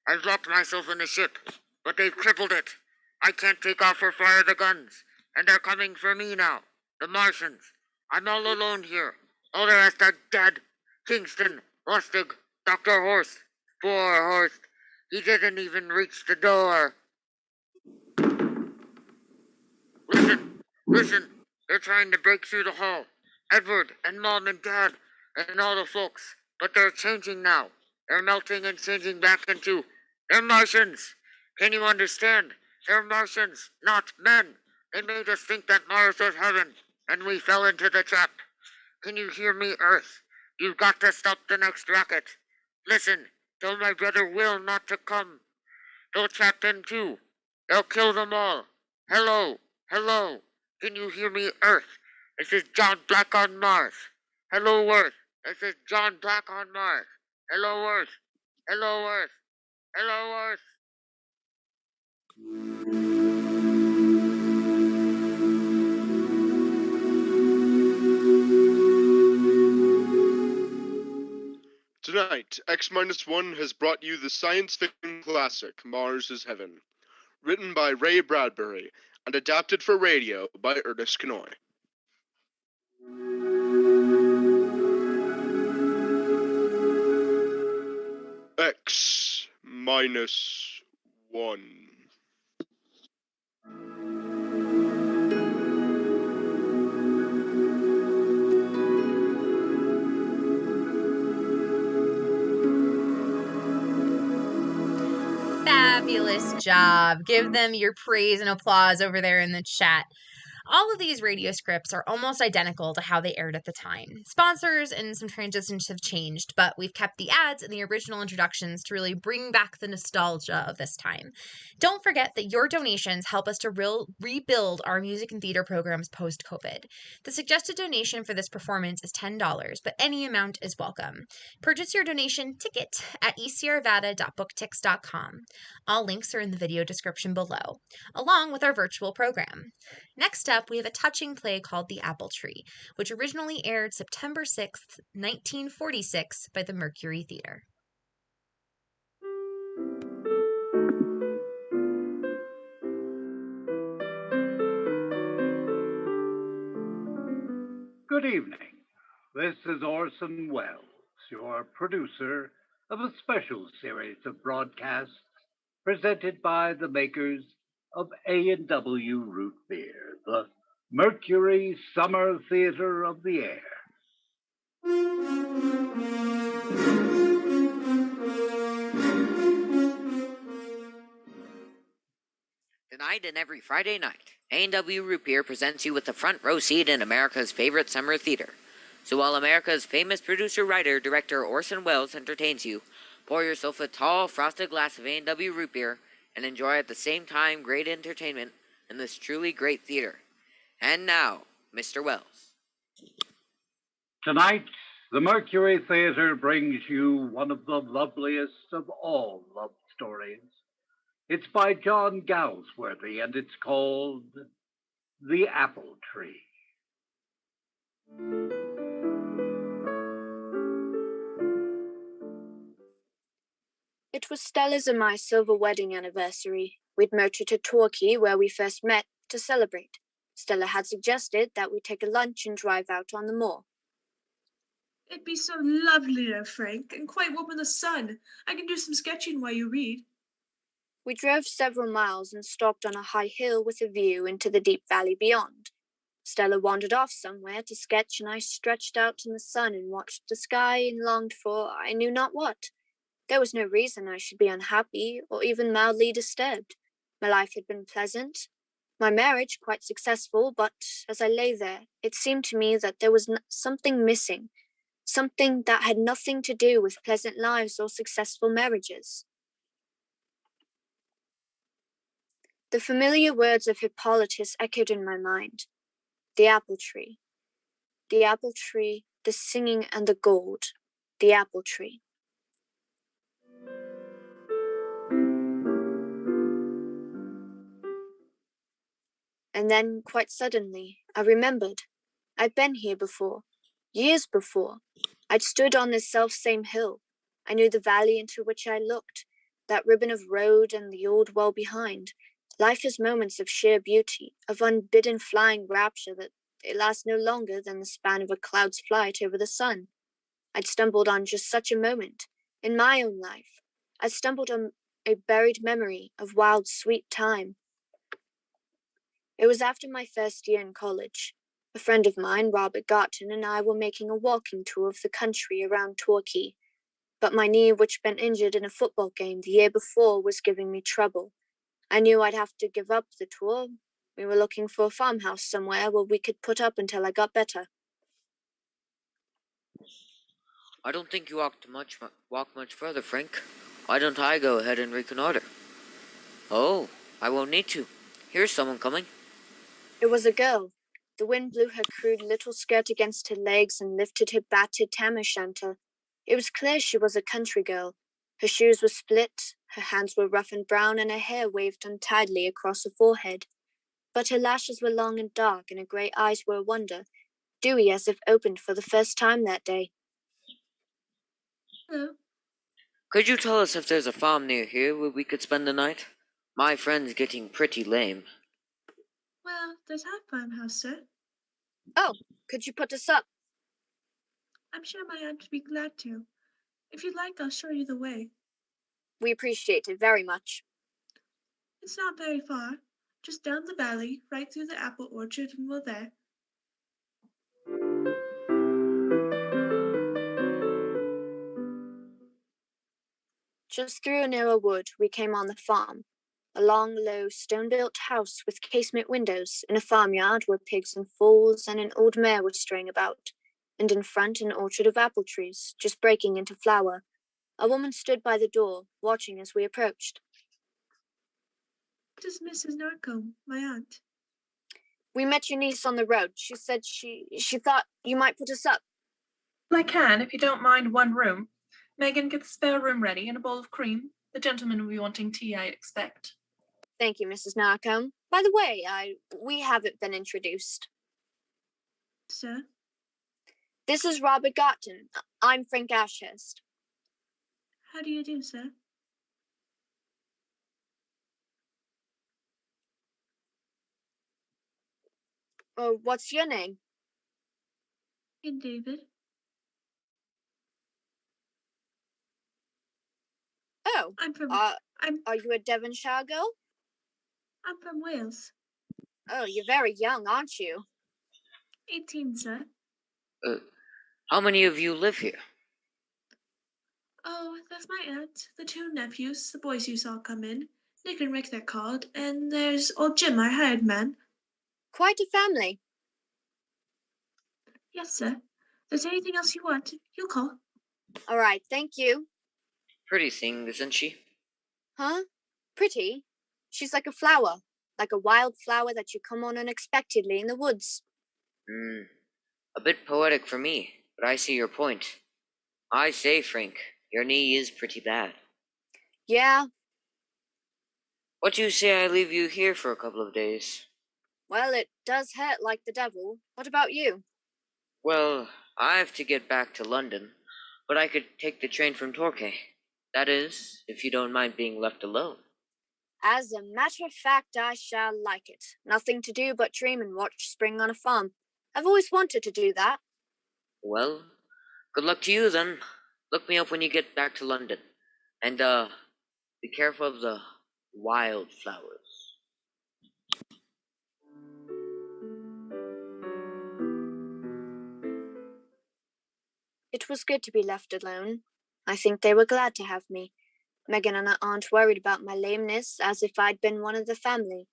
Speaker 5: I've locked myself in the ship, but they've crippled it. I can't take off or fire the guns, and they're coming for me now. The Martians. I'm all alone here. All the rest are dead. Kingston, Lustig, Dr. Horst. Poor Horst. He didn't even reach the door. Listen. They're trying to break through the hall. Edward and Mom and Dad and all the folks. But they're changing now. They're melting and changing back into... They're Martians. Can you understand? They're Martians, not men. They made us think that Mars was heaven, and we fell into the trap. Can you hear me, Earth? You've got to stop the next rocket. Listen, tell my brother Will not to come. They'll trap him too. They'll kill them all. Hello. Can you hear me, Earth? This is John Black on Mars. Hello, Earth. This is John Black on Mars. Hello, Earth. Hello, Earth.
Speaker 2: Tonight, X-1 has brought you the science fiction classic, Mars is Heaven, written by Ray Bradbury and adapted for radio by Ernest Kenoy. X-1.
Speaker 1: Fabulous job. Give them your praise and applause over there in the chat. All of these radio scripts are almost identical to how they aired at the time. Sponsors and some transitions have changed, but we've kept the ads and the original introductions to really bring back the nostalgia of this time. Don't forget that your donations help us to rebuild our music and theater programs post-COVID. The suggested donation for this performance is $10, but any amount is welcome. Purchase your donation ticket at ecrvada.booktix.com. All links are in the video description below, along with our virtual program. Next up, we have a touching play called The Apple Tree, which originally aired September 6th, 1946 by the Mercury Theater.
Speaker 3: Good evening. This is Orson Welles, your producer of a special series of broadcasts presented by the makers of A&W Root Beer, the Mercury Summer Theater of the Air.
Speaker 5: Tonight and every Friday night, A&W Root Beer presents you with the front row seat in America's favorite summer theater. So while America's famous producer, writer, director Orson Welles entertains you, pour yourself a tall, frosted glass of A&W Root Beer and enjoy at the same time great entertainment in this truly great theater. And now, Mr. Wells.
Speaker 3: Tonight, the Mercury Theater brings you one of the loveliest of all love stories. It's by John Galsworthy, and it's called The Apple Tree.
Speaker 4: It was Stella's and my silver wedding anniversary. We'd motored to Torquay, where we first met, to celebrate. Stella had suggested that we take a lunch and drive out on the moor.
Speaker 6: It'd be so lovely there, Frank, and quite warm in the sun. I can do some sketching while you read.
Speaker 4: We drove several miles and stopped on a high hill with a view into the deep valley beyond. Stella wandered off somewhere to sketch, and I stretched out in the sun and watched the sky and longed for I knew not what. There was no reason I should be unhappy or even mildly disturbed. My life had been pleasant, my marriage quite successful, but as I lay there, it seemed to me that there was something missing, something that had nothing to do with pleasant lives or successful marriages. The familiar words of Hippolytus echoed in my mind. The apple tree, the singing and the gold, the apple tree. And then, quite suddenly, I remembered. I'd been here before, years before. I'd stood on this self-same hill. I knew the valley into which I looked, that ribbon of road and the old well behind. Life has moments of sheer beauty, of unbidden flying rapture that they last no longer than the span of a cloud's flight over the sun. I'd stumbled on just such a moment, in my own life. I stumbled on a buried memory of wild, sweet time. It was after my first year in college. A friend of mine, Robert Garton, and I were making a walking tour of the country around Torquay. But my knee, which had been injured in a football game the year before, was giving me trouble. I knew I'd have to give up the tour. We were looking for a farmhouse somewhere where we could put up until I got better.
Speaker 5: I don't think you walk much further, Frank. Why don't I go ahead and reconnoiter? Oh, I won't need to. Here's someone coming.
Speaker 4: It was a girl. The wind blew her crude little skirt against her legs and lifted her battered tam o' shanter. It was clear she was a country girl. Her shoes were split, her hands were rough and brown, and her hair waved untidily across her forehead. But her lashes were long and dark, and her grey eyes were a wonder, dewy as if opened for the first time that day.
Speaker 6: Hello.
Speaker 5: Could you tell us if there's a farm near here where we could spend the night? My friend's getting pretty lame.
Speaker 6: Well, there's our farmhouse, sir.
Speaker 4: Oh, could you put us up?
Speaker 6: I'm sure my aunt would be glad to. If you'd like, I'll show you the way.
Speaker 4: We appreciate it very much.
Speaker 6: It's not very far. Just down the valley, right through the apple orchard, and we're there.
Speaker 4: Just through a narrow wood, we came on the farm. A long, low, stone-built house with casement windows in a farmyard where pigs and fowls and an old mare were straying about, and in front an orchard of apple trees, just breaking into flower. A woman stood by the door, watching as we approached.
Speaker 6: This is Mrs. Narcombe, my aunt.
Speaker 4: We met your niece on the road. She said she thought you might put us up.
Speaker 7: I can, if you don't mind one room. Megan, get the spare room ready and a bowl of cream. The gentleman will be wanting tea, I expect.
Speaker 4: Thank you, Mrs. Narcombe. By the way, we haven't been introduced.
Speaker 6: Sir?
Speaker 4: This is Robert Garton. I'm Frank Ashurst.
Speaker 6: How do you do, sir?
Speaker 4: Oh, what's your name?
Speaker 6: And David?
Speaker 4: Oh,
Speaker 6: I'm from
Speaker 4: are you a Devonshire girl?
Speaker 6: I'm from Wales.
Speaker 4: Oh, you're very young, aren't you?
Speaker 6: 18, sir.
Speaker 5: How many of you live here?
Speaker 6: Oh, that's my aunt, the two nephews, the boys you saw come in. Nick and Rick, they're called, and there's old Jim, our hired man.
Speaker 4: Quite a family.
Speaker 6: Yes, sir. If there's anything else you want, you'll call.
Speaker 4: All right, thank you.
Speaker 5: Pretty thing, isn't she?
Speaker 4: Huh? Pretty? She's like a flower. like a wild flower that you come on unexpectedly in the woods.
Speaker 5: A bit poetic for me, but I see your point. I say, Frank, your knee is pretty bad.
Speaker 4: Yeah,
Speaker 5: What do you say I leave you here for a couple of days?
Speaker 4: well, it does hurt like the devil. What about you?
Speaker 5: Well, I have to get back to London, but I could take the train from Torquay. That is, if you don't mind being left alone.
Speaker 4: As a matter of fact, I shall like it. Nothing to do but dream and watch spring on a farm. I've always wanted to do that.
Speaker 5: Well, good luck to you then. Look me up when you get back to London. And, be careful of the wildflowers.
Speaker 4: It was good to be left alone. I think they were glad to have me. Megan and Aunt worried about my lameness as if I'd been one of the family.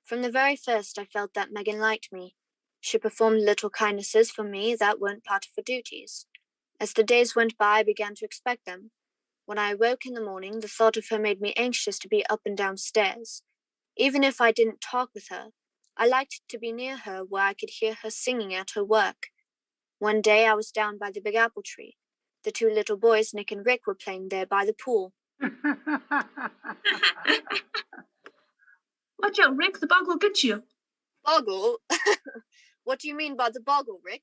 Speaker 4: From the very first, I felt that Megan liked me. She performed little kindnesses for me that weren't part of her duties. As the days went by, I began to expect them. When I awoke in the morning, the thought of her made me anxious to be up and down stairs. Even if I didn't talk with her, I liked to be near her where I could hear her singing at her work. One day I was down by the big apple tree. The two little boys, Nick and Rick, were playing there by the pool.
Speaker 6: Watch out, Rick, the bug will get you.
Speaker 4: Boggle? What do you mean by the boggle, Rick?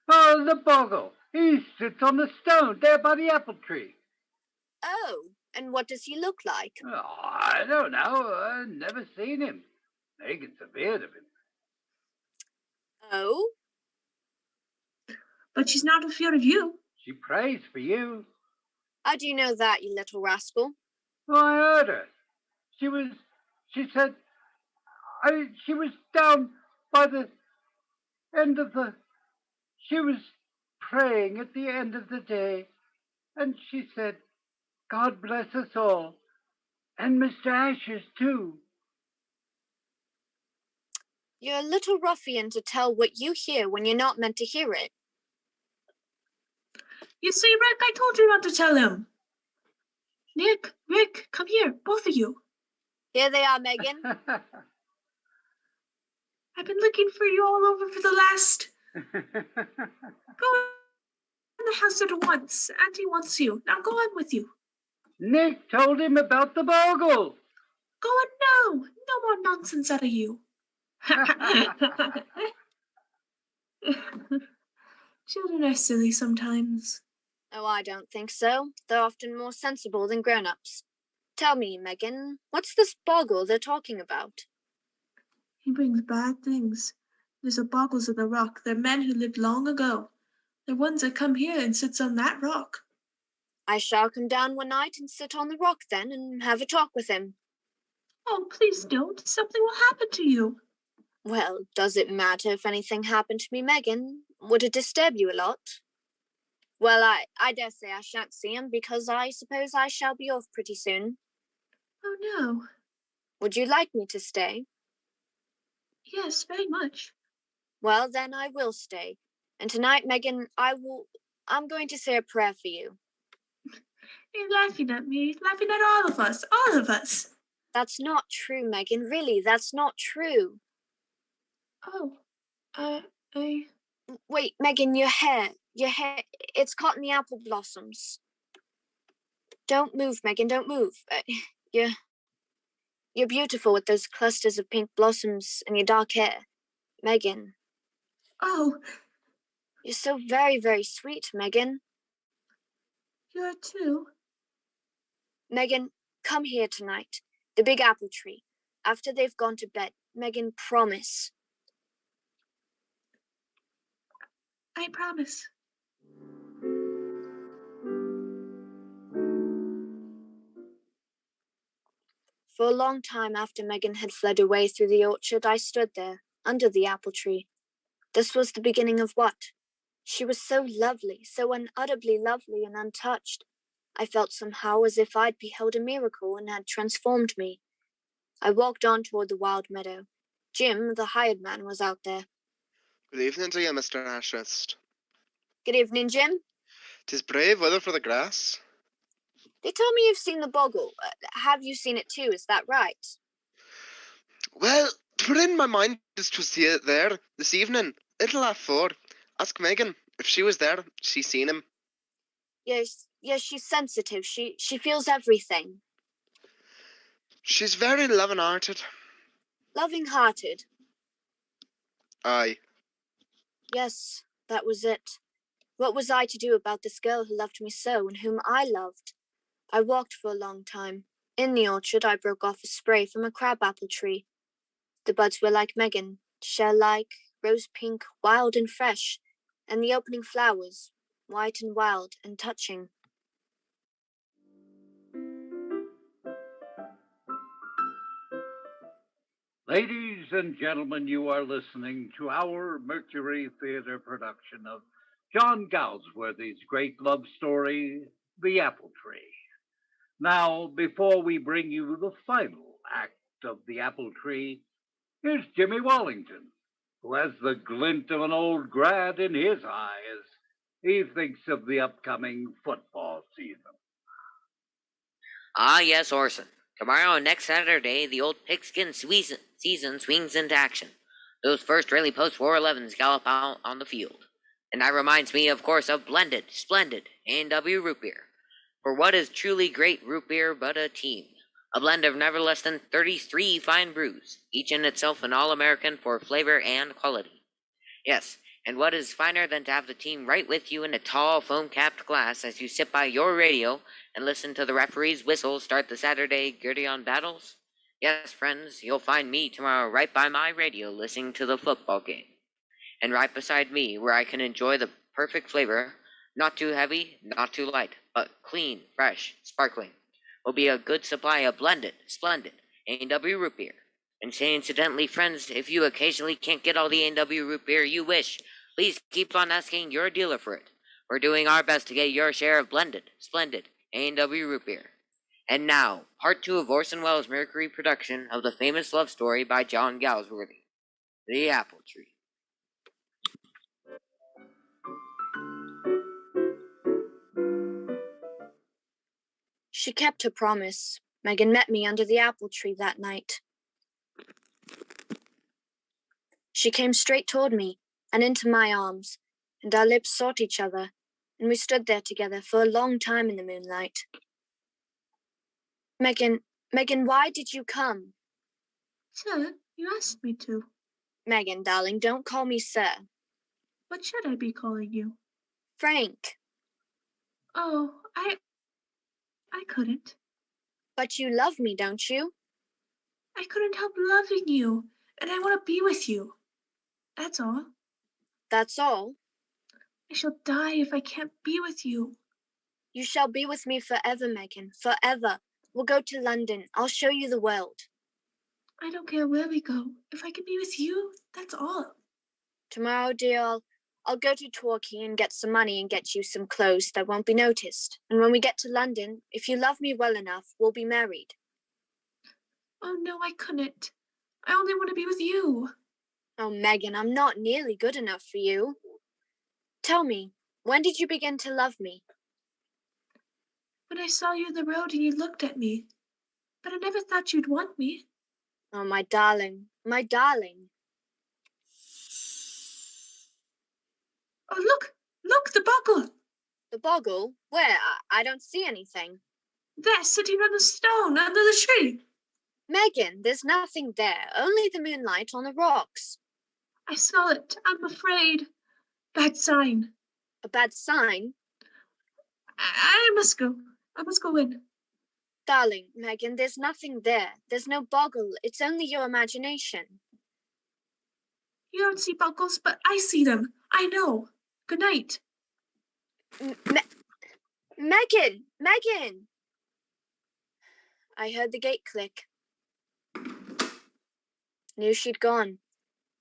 Speaker 3: Oh, the bogle. He sits on the stone there by the apple tree.
Speaker 4: Oh, and what does he look like?
Speaker 3: Oh, I don't know. I've never seen him. Megan's afraid of him.
Speaker 4: Oh?
Speaker 6: But she's not afraid of you.
Speaker 3: She prays for you.
Speaker 4: How do you know that, you little rascal?
Speaker 3: Oh, I heard her. She said, she was down by the end of the, she was praying at the end of the day, and she said, God bless us all, and Mr. Ashes too.
Speaker 4: You're a little ruffian to tell what you hear when you're not meant to hear it.
Speaker 6: You see, Rick, I told you not to tell him. Nick, Rick, come here, both of you.
Speaker 4: Here they are, Megan.
Speaker 6: I've been looking for you all over for the last... Go in the house at once. Auntie wants you. Now go on with you.
Speaker 3: Nick told him about the bogle.
Speaker 6: Go on now. No more nonsense out of you. Children are silly sometimes.
Speaker 4: Oh, I don't think so. They're often more sensible than grown-ups. Tell me, Megan, what's this boggle they're talking about?
Speaker 6: He brings bad things. There's a boggles in the rock. They're men who lived long ago. They're ones that come here and sits on that rock.
Speaker 4: I shall come down one night and sit on the rock then and have a talk with him.
Speaker 6: Oh, please don't. Something will happen to you.
Speaker 4: Well, does it matter if anything happened to me, Megan? Would it disturb you a lot? Well, I dare say I shan't see him because I suppose I shall be off pretty soon.
Speaker 6: Oh, no.
Speaker 4: Would you like me to stay?
Speaker 6: Yes, very much.
Speaker 4: Well, then I will stay. And tonight, Megan, I'm going to say a prayer for you.
Speaker 6: You're laughing at me, laughing at all of us.
Speaker 4: That's not true, Megan. Really, that's not true.
Speaker 6: Oh,
Speaker 4: Wait, Megan, your hair, it's caught in the apple blossoms. Don't move, Megan, don't move. You're beautiful with those clusters of pink blossoms and your dark hair. Megan.
Speaker 6: Oh.
Speaker 4: You're so very, very sweet, Megan.
Speaker 6: You're too.
Speaker 4: Megan, come here tonight. The big apple tree. After they've gone to bed. Megan, promise.
Speaker 6: I promise.
Speaker 4: For a long time after Megan had fled away through the orchard, I stood there, under the apple tree. This was the beginning of what? She was so lovely, so unutterably lovely and untouched. I felt somehow as if I'd beheld a miracle and had transformed me. I walked on toward the wild meadow. Jim, the hired man, was out there.
Speaker 2: Good evening to you, Mr. Ashurst.
Speaker 4: Good evening, Jim.
Speaker 2: 'Tis brave weather for the grass.
Speaker 4: They tell me you've seen the boggle. Have you seen it too? Is that right?
Speaker 2: Well, put in my mind is to see it there this evening. Little at 4. Ask Megan. If she was there, she seen him.
Speaker 4: Yes, she's sensitive. She feels everything.
Speaker 2: She's very loving-hearted.
Speaker 4: Loving-hearted?
Speaker 2: Aye.
Speaker 4: Yes, that was it. What was I to do about this girl who loved me so and whom I loved? I walked for a long time. In the orchard, I broke off a spray from a crabapple tree. The buds were like Megan, shell-like, rose-pink, wild and fresh, and the opening flowers, white and wild and touching.
Speaker 3: Ladies and gentlemen, you are listening to our Mercury Theater production of John Galsworthy's great love story, The Apple Tree. Now, before we bring you the final act of The Apple Tree, here's Jimmy Wallington, who has the glint of an old grad in his eye as he thinks of the upcoming football season.
Speaker 5: Ah, yes, Orson. Tomorrow, next Saturday, the old pigskin season swings into action. Those first really post-war 11s gallop out on the field. And that reminds me, of course, of blended, splendid A&W root beer. For what is truly great root beer but a team? A blend of never less than 33 fine brews, each in itself an all-American for flavor and quality. Yes, and what is finer than to have the team right with you in a tall, foam-capped glass as you sit by your radio and listen to the referee's whistle start the Saturday Gridiron battles? Yes, friends, you'll find me tomorrow right by my radio listening to the football game. And right beside me, where I can enjoy the perfect flavor, not too heavy, not too light, but clean, fresh, sparkling, will be a good supply of blended, splendid A&W root beer. And say incidentally, friends, if you occasionally can't get all the A&W root beer you wish, please keep on asking your dealer for it. We're doing our best to get your share of blended, splendid A&W root beer. And now, part 2 of Orson Welles' Mercury production of the famous love story by John Galsworthy, The Apple Tree.
Speaker 4: She kept her promise. Megan met me under the apple tree that night. She came straight toward me and into my arms, and our lips sought each other, and we stood there together for a long time in the moonlight. Megan, why did you come?
Speaker 6: Sir, you asked me to.
Speaker 4: Megan, darling, don't call me sir.
Speaker 6: What should I be calling you?
Speaker 4: Frank.
Speaker 6: Oh, I couldn't.
Speaker 4: But you love me, don't you?
Speaker 6: I couldn't help loving you, and I want to be with you. That's all.
Speaker 4: That's all?
Speaker 6: I shall die if I can't be with you.
Speaker 4: You shall be with me forever, Megan, forever. We'll go to London. I'll show you the world.
Speaker 6: I don't care where we go. If I can be with you, that's all.
Speaker 4: Tomorrow, dear, I'll go to Torquay and get some money and get you some clothes that won't be noticed. And when we get to London, if you love me well enough, we'll be married.
Speaker 6: Oh, no, I couldn't. I only want to be with you.
Speaker 4: Oh, Megan, I'm not nearly good enough for you. Tell me, when did you begin to love me?
Speaker 6: When I saw you in the road and you looked at me. But I never thought you'd want me.
Speaker 4: Oh, my darling, my darling.
Speaker 6: Oh, look, the bugle.
Speaker 4: The boggle? Where? I don't see anything.
Speaker 6: There, sitting on the stone under the tree.
Speaker 4: Megan, there's nothing there, only the moonlight on the rocks.
Speaker 6: I saw it. I'm afraid. Bad sign.
Speaker 4: A bad sign?
Speaker 6: I must go. I must go in.
Speaker 4: Darling, Megan, there's nothing there. There's no boggle. It's only your imagination.
Speaker 6: You don't see buckles, but I see them. I know. Good night.
Speaker 4: Megan! Megan! I heard the gate click. Knew she'd gone.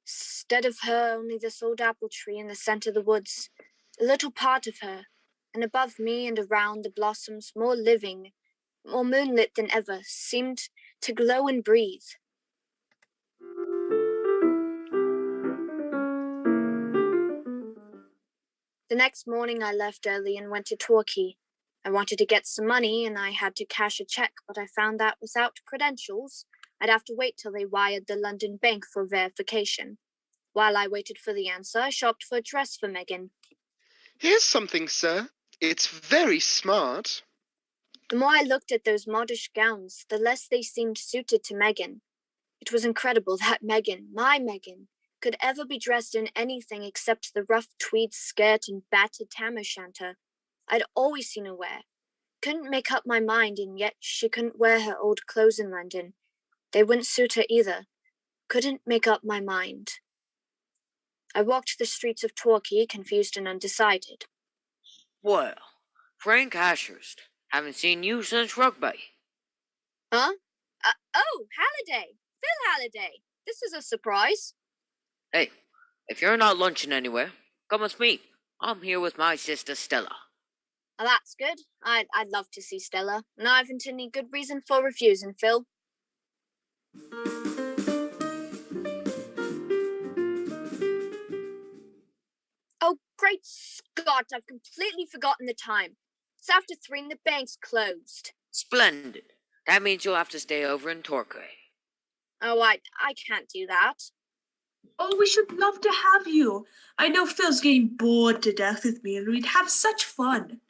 Speaker 4: Instead of her, only this old apple tree in the center of the woods. A little part of her. And above me and around the blossoms, more living, more moonlit than ever, seemed to glow and breathe. The next morning I left early and went to Torquay. I wanted to get some money and I had to cash a check, but I found that without credentials, I'd have to wait till they wired the London bank for verification. While I waited for the answer, I shopped for a dress for Megan.
Speaker 2: Here's something, sir. It's very smart.
Speaker 4: The more I looked at those modish gowns, the less they seemed suited to Megan. It was incredible that Megan, my Megan, could ever be dressed in anything except the rough tweed skirt and battered tam o' shanter I'd always seen her wear. Couldn't make up my mind, and yet she couldn't wear her old clothes in London. They wouldn't suit her either. Couldn't make up my mind. I walked the streets of Torquay, confused and undecided.
Speaker 5: Well, Frank Ashurst, haven't seen you since rugby.
Speaker 4: Huh? Oh, Halliday! Phil Halliday! This is a surprise.
Speaker 5: Hey, if you're not lunching anywhere, come with me. I'm here with my sister Stella.
Speaker 4: Oh, that's good. I'd love to see Stella, and I haven't any good reason for refusing, Phil. Oh, great Scott, I've completely forgotten the time. It's after 3 and the bank's closed.
Speaker 5: Splendid. That means you'll have to stay over in Torquay.
Speaker 4: Oh, I can't do that.
Speaker 6: Oh, we should love to have you. I know Phil's getting bored to death with me, and we'd have such fun.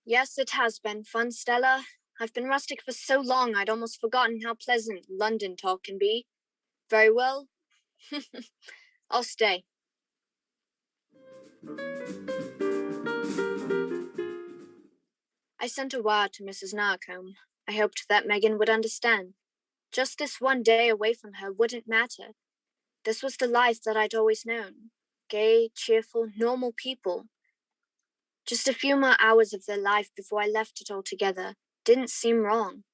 Speaker 4: Yes, it has been fun, Stella. I've been rustic for so long I'd almost forgotten how pleasant London talk can be. Very well. I'll stay. I sent a wire to Mrs. Narcombe. I hoped that Megan would understand. Just this one day away from her wouldn't matter. This was the life that I'd always known. Gay, cheerful, normal people. Just a few more hours of their life before I left it altogether didn't seem wrong.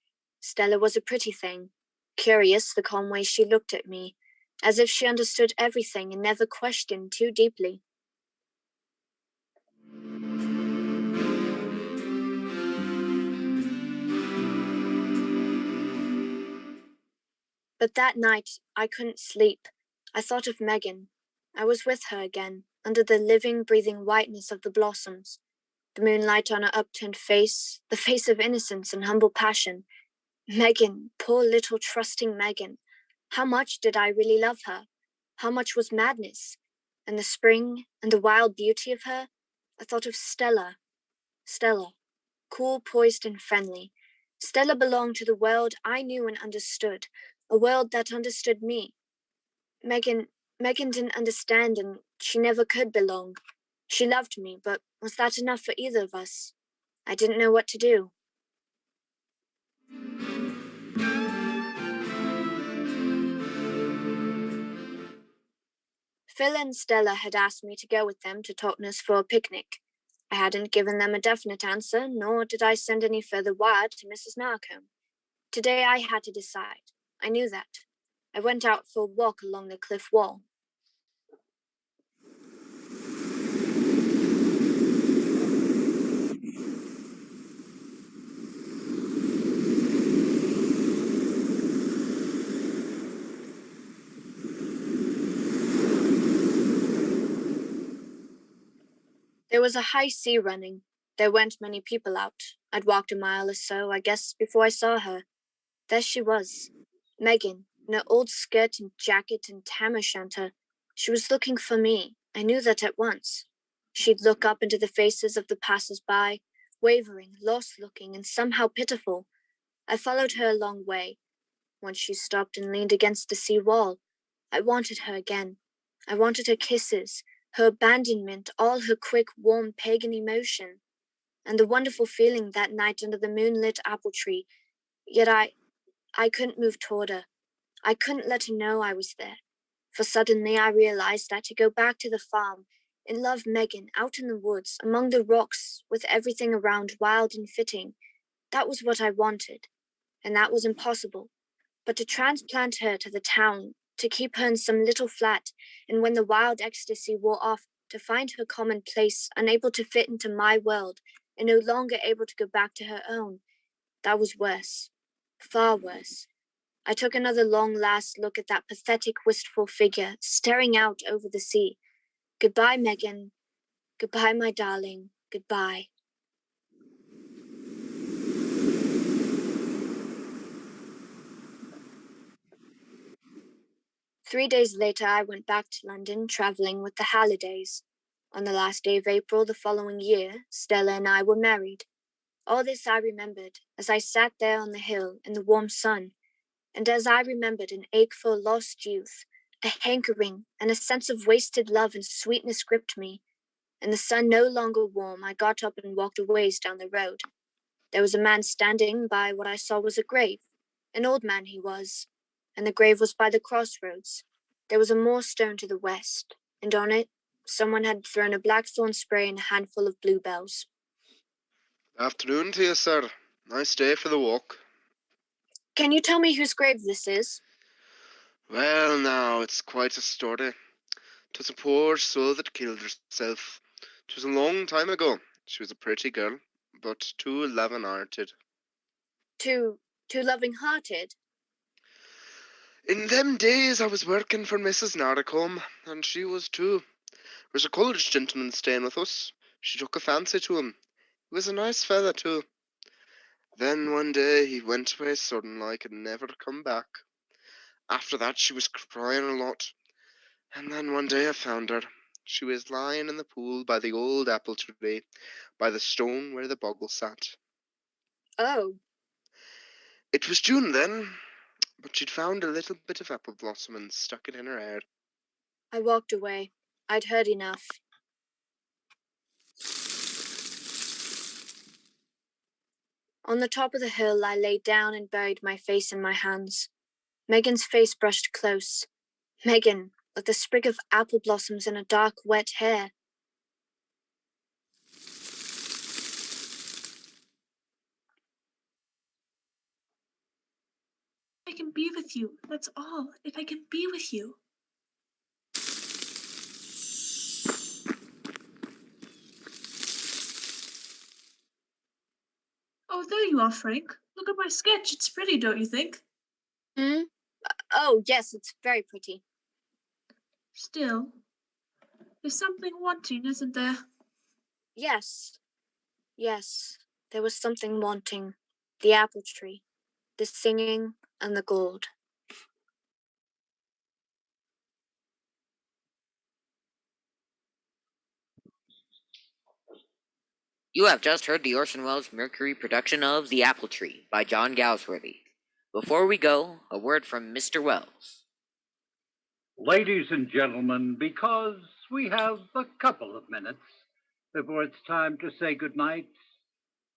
Speaker 4: Stella was a pretty thing. Curious, the calm way she looked at me, as if she understood everything and never questioned too deeply. But that night, I couldn't sleep. I thought of Megan. I was with her again, under the living, breathing whiteness of the blossoms. The moonlight on her upturned face, the face of innocence and humble passion. Megan, poor little trusting Megan. How much did I really love her? How much was madness? And the spring and the wild beauty of her? I thought of Stella. Stella, cool, poised, and friendly. Stella belonged to the world I knew and understood, a world that understood me. Megan didn't understand, and she never could belong. She loved me, but was that enough for either of us? I didn't know what to do. Phil and Stella had asked me to go with them to Totnes for a picnic. I hadn't given them a definite answer, nor did I send any further wire to Mrs. Narcombe. Today I had to decide. I knew that. I went out for a walk along the cliff wall. There was a high sea running. There weren't many people out. I'd walked a mile or so, I guess, before I saw her. There she was, Megan, in her old skirt and jacket and tam o' shanter. She was looking for me. I knew that at once. She'd look up into the faces of the passers-by, wavering, lost-looking, and somehow pitiful. I followed her a long way. Once she stopped and leaned against the sea wall. I wanted her again. I wanted her kisses, her abandonment, all her quick, warm, pagan emotion, and the wonderful feeling that night under the moonlit apple tree. Yet I couldn't move toward her. I couldn't let her know I was there. For suddenly I realized that to go back to the farm and love Megan out in the woods, among the rocks, with everything around wild and fitting, that was what I wanted. And that was impossible. But to transplant her to the town, to keep her in some little flat, and when the wild ecstasy wore off, to find her commonplace, unable to fit into my world, and no longer able to go back to her own, that was worse. Far worse. I took another long last look at that pathetic, wistful figure, staring out over the sea. Goodbye, Megan. Goodbye, my darling. Goodbye. 3 days later, I went back to London, travelling with the Hallidays. On the last day of April the following year, Stella and I were married. All this I remembered as I sat there on the hill in the warm sun, and as I remembered an ache for lost youth, a hankering and a sense of wasted love and sweetness gripped me. And the sun no longer warm, I got up and walked a ways down the road. There was a man standing by what I saw was a grave. An old man he was, and the grave was by the crossroads. There was a moorstone to the west, and on it, someone had thrown a blackthorn spray and a handful of bluebells.
Speaker 2: Afternoon to you, sir. Nice day for the walk.
Speaker 4: Can you tell me whose grave this is?
Speaker 2: Well, now, it's quite a story. 'Twas a poor soul that killed herself. 'Twas a long time ago. She was a pretty girl, but too loving-hearted.
Speaker 4: Too loving-hearted?
Speaker 2: In them days I was working for Mrs. Narcombe, and she was too. There's a college gentleman staying with us. She took a fancy to him. He was a nice fella too. Then one day he went away sudden like and never come back. After that she was crying a lot. And then one day I found her. She was lying in the pool by the old apple tree, by the stone where the boggle sat.
Speaker 4: Oh.
Speaker 2: It was June then, but she'd found a little bit of apple blossom and stuck it in her hair.
Speaker 4: I walked away. I'd heard enough. On the top of the hill, I lay down and buried my face in my hands. Megan's face brushed close. Megan, with a sprig of apple blossoms in her dark, wet hair.
Speaker 6: I can be with you, that's all. If I can be with you. Oh, there you are, Frank. Look at my sketch. It's pretty, don't you think?
Speaker 4: Oh, yes, it's very pretty.
Speaker 6: Still, there's something wanting, isn't there?
Speaker 4: Yes, there was something wanting. The apple tree, the singing, and the gold.
Speaker 5: You have just heard the Orson Welles Mercury production of The Apple Tree by John Galsworthy. Before we go, a word from Mr. Wells.
Speaker 3: Ladies and gentlemen, because we have a couple of minutes before it's time to say goodnight,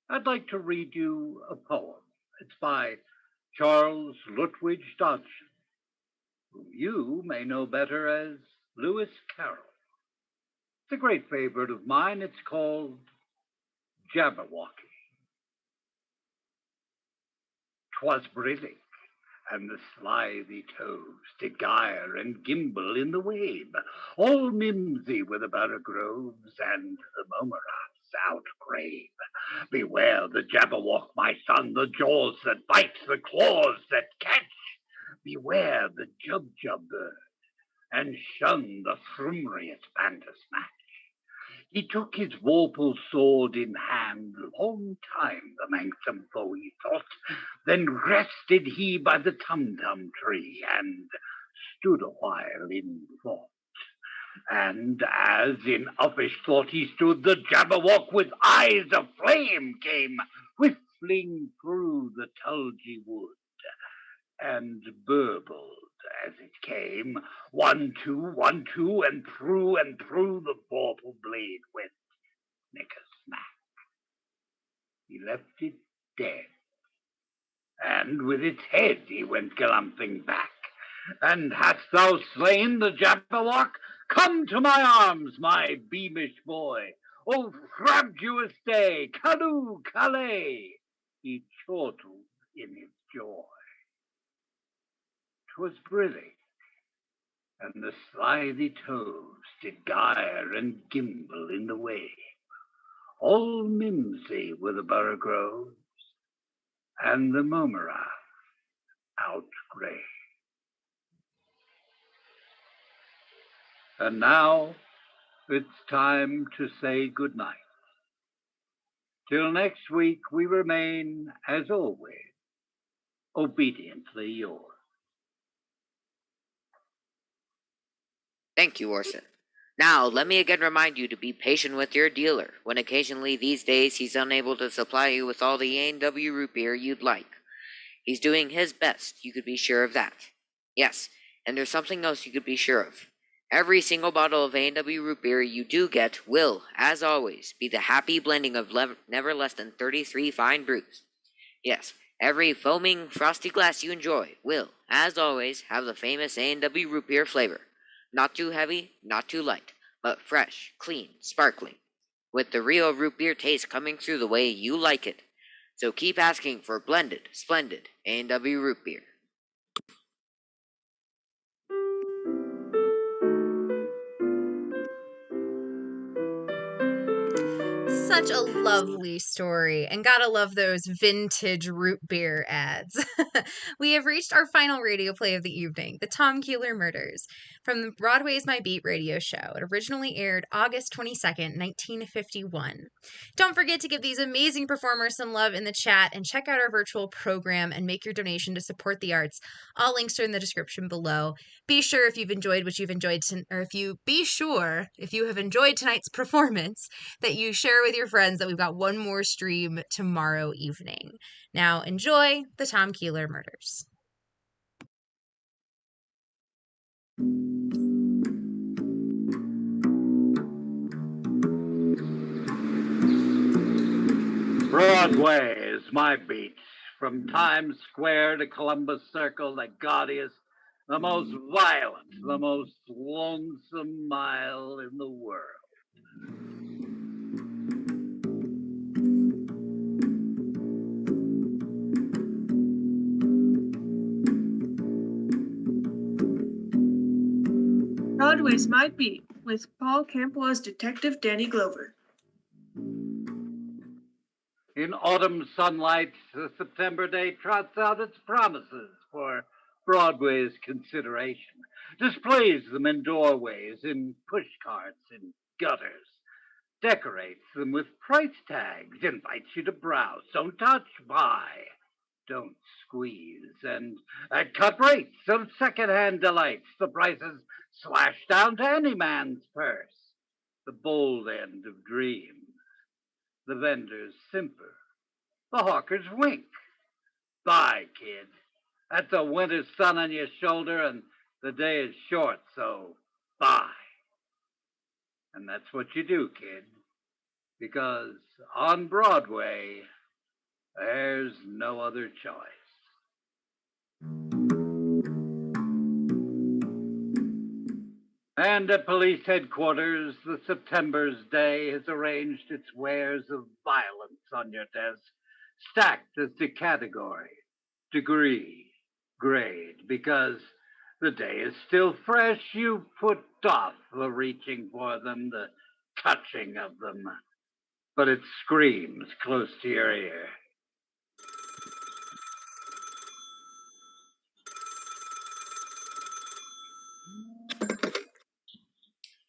Speaker 3: I'd like to read you a poem. It's by Charles Lutwidge Dodgson, whom you may know better as Lewis Carroll. It's a great favorite of mine. It's called Jabberwocky. 'Twas brillig, and the slithy toves did gyre and gimble in the wabe. All mimsy were the borogoves, and the momerats outgrabe. Beware the jabberwock, my son, the jaws that bite, the claws that catch. Beware the jubjub bird, and shun the thrumrious bandersnatch. He took his vorpal sword in hand, long time the manxome foe he thought, then rested he by the tum-tum tree, and stood a while in thought. And as in uffish thought he stood, the jabberwock with eyes of flame came whiffling through the tulgey wood, and burbled as it came, 1, 2, 1, 2, and through the vorpal blade went knicker-snack. He left it dead, and with its head he went galumphing back. And hast thou slain the jabberwock? Come to my arms, my beamish boy. O frabjous day, callooh, calais, he chortled in his joy. 'Twas brillig, and the slithy toves did gyre and gimble in the wabe. All mimsy were the borogoves, and the momerap outgrabe. And now it's time to say good night. Till next week we remain, as always, obediently yours.
Speaker 5: Thank you, Orson. Now, let me again remind you to be patient with your dealer, when occasionally these days he's unable to supply you with all the A&W root beer you'd like. He's doing his best, you could be sure of that. Yes, and there's something else you could be sure of. Every single bottle of A&W root beer you do get will, as always, be the happy blending of never less than 33 fine brews. Yes, every foaming, frosty glass you enjoy will, as always, have the famous A&W root beer flavor. Not too heavy, not too light, but fresh, clean, sparkling, with the real root beer taste coming through the way you like it. So keep asking for blended, splendid A&W root beer.
Speaker 1: Such a lovely story, and gotta love those vintage root beer ads. We have reached our final radio play of the evening, The Tom Keeler Murders, from the Broadway's My Beat radio show. It originally aired August 22nd, 1951. Don't forget to give these amazing performers some love in the chat and check out our virtual program and make your donation to support the arts. All links are in the description below. Be sure if you've enjoyed what you've enjoyed, if you have enjoyed tonight's performance, that you share with your friends that we've got one more stream tomorrow evening. Now enjoy The Tom Keeler Murders.
Speaker 3: Broadway is my beat. From Times Square to Columbus Circle, the gaudiest, the most violent, the most lonesome mile in the world.
Speaker 6: Broadway's My Beat with Paul Campbell as Detective Danny Glover.
Speaker 3: In autumn sunlight, the September day trots out its promises for Broadway's consideration, displays them in doorways, in pushcarts, in gutters, decorates them with price tags, invites you to browse. Don't touch, buy. Don't squeeze. And at cut rates of second-hand delights, the prices slash down to any man's purse. The bold end of dreams. The vendors simper. The hawkers wink. Buy, kid. That's a winter sun on your shoulder, and the day is short, so buy. And that's what you do, kid. Because on Broadway, there's no other choice. And at police headquarters, the September's day has arranged its wares of violence on your desk, stacked as to category, degree, grade, because the day is still fresh. You put off the reaching for them, the touching of them, but it screams close to your ear.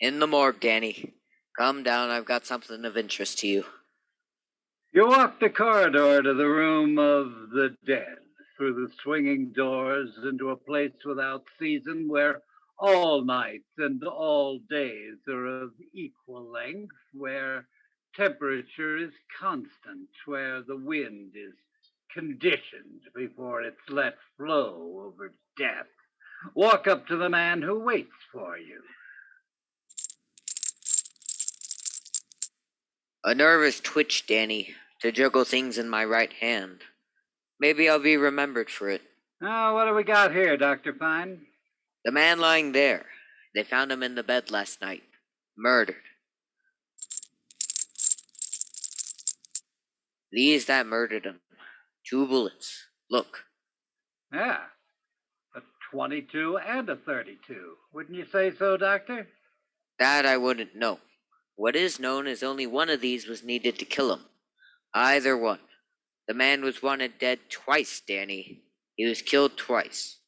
Speaker 5: In the morgue, Danny. Come down, I've got something of interest to you.
Speaker 3: You walk the corridor to the room of the dead, through the swinging doors into a place without season, where all nights and all days are of equal length, where temperature is constant, where the wind is conditioned before it's let flow over death. Walk up to the man who waits for you.
Speaker 5: A nervous twitch, Danny, to juggle things in my right hand. Maybe I'll be remembered for it.
Speaker 3: Now, what do we got here, Dr. Fine?
Speaker 5: The man lying there. They found him in the bed last night. Murdered. These that murdered him. 2 bullets. Look.
Speaker 3: Yeah, a 22 and a 32. Wouldn't you say so, Doctor?
Speaker 5: That I wouldn't know. What is known is only one of these was needed to kill him. Either one. The man was wanted dead twice, Danny. He was killed twice.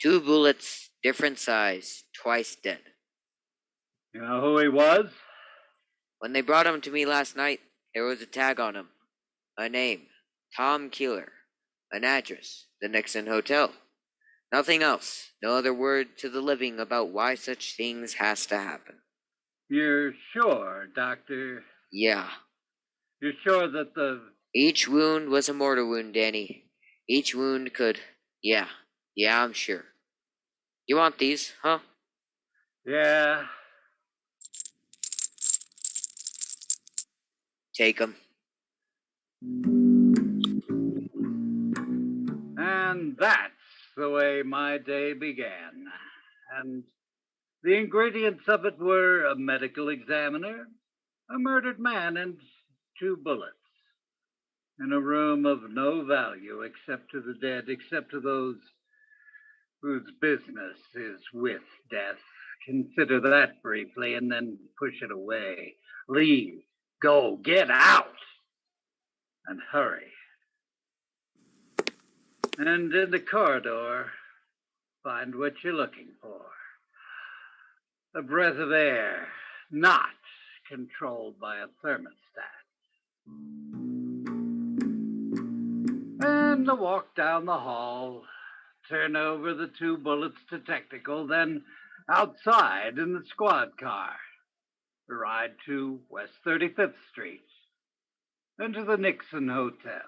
Speaker 5: 2 bullets, different size, twice dead.
Speaker 3: You know who he was?
Speaker 5: When they brought him to me last night, there was a tag on him. A name, Tom Keeler. An address, the Nixon Hotel. Nothing else. No other word to the living about why such things has to happen.
Speaker 3: You're sure, Doctor?
Speaker 5: Yeah.
Speaker 3: You're sure that
Speaker 5: Each wound was a mortar wound, Danny. Each wound could... Yeah, I'm sure. You want these, huh?
Speaker 3: Yeah.
Speaker 5: Take 'em.
Speaker 3: And that's the way my day began. And the ingredients of it were a medical examiner, a murdered man, and 2 bullets. In a room of no value except to the dead, except to those whose business is with death. Consider that briefly and then push it away. Leave. Go. Get out. And hurry. And in the corridor, find what you're looking for. A breath of air, not controlled by a thermostat. And a walk down the hall, turn over the 2 bullets to technical, then outside in the squad car, ride to West 35th Street, then to the Nixon Hotel.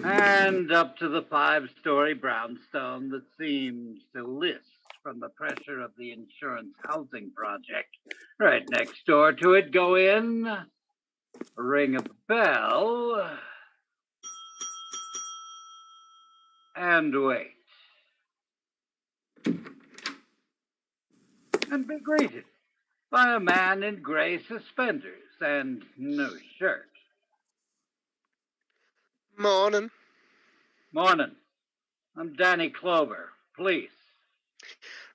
Speaker 3: And up to the 5-story brownstone that seems to list from the pressure of the insurance housing project. Right next door to it, go in, ring a bell, and wait. And be greeted by a man in gray suspenders and no shirt.
Speaker 2: Morning.
Speaker 3: Morning. I'm Danny Clover, police.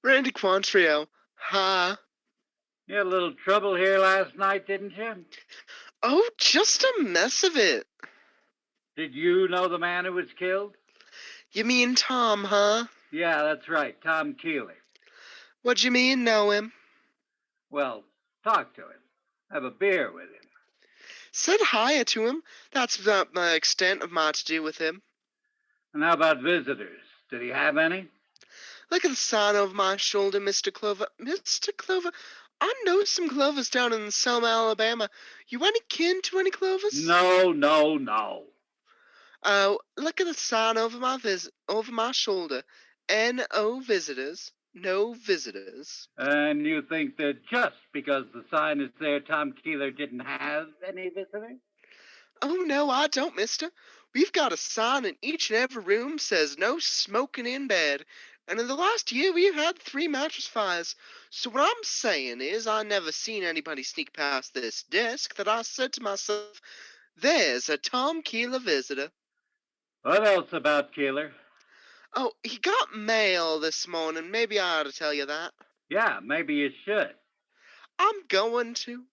Speaker 2: Randy Quantrio. Hi.
Speaker 3: You had a little trouble here last night, didn't you?
Speaker 2: Oh, just a mess of it.
Speaker 3: Did you know the man who was killed?
Speaker 2: You mean Tom, huh?
Speaker 3: Yeah, that's right, Tom Keeley.
Speaker 2: What you mean, know him?
Speaker 3: Well, talk to him. Have a beer with him.
Speaker 2: Said hi to him. That's about the extent of my to-do with him.
Speaker 3: And how about visitors? Did he have any?
Speaker 2: Look at the sign over my shoulder, Mr. Clover. Mr. Clover, I know some Clovers down in Selma, Alabama. You any kin to any Clovers?
Speaker 3: No.
Speaker 2: Oh, look at the sign over my shoulder. N-O visitors. No visitors.
Speaker 3: And you think that just because the sign is there, Tom Keeler didn't have any visitors?
Speaker 2: Oh, no, I don't, mister. We've got a sign in each and every room says no smoking in bed. And in the last year, we've had 3 mattress fires. So what I'm saying is I never seen anybody sneak past this desk that I said to myself, there's a Tom Keeler visitor.
Speaker 3: What else about Keeler?
Speaker 2: Oh, he got mail this morning. Maybe I ought to tell you that.
Speaker 3: Yeah, maybe you should.
Speaker 2: I'm going to.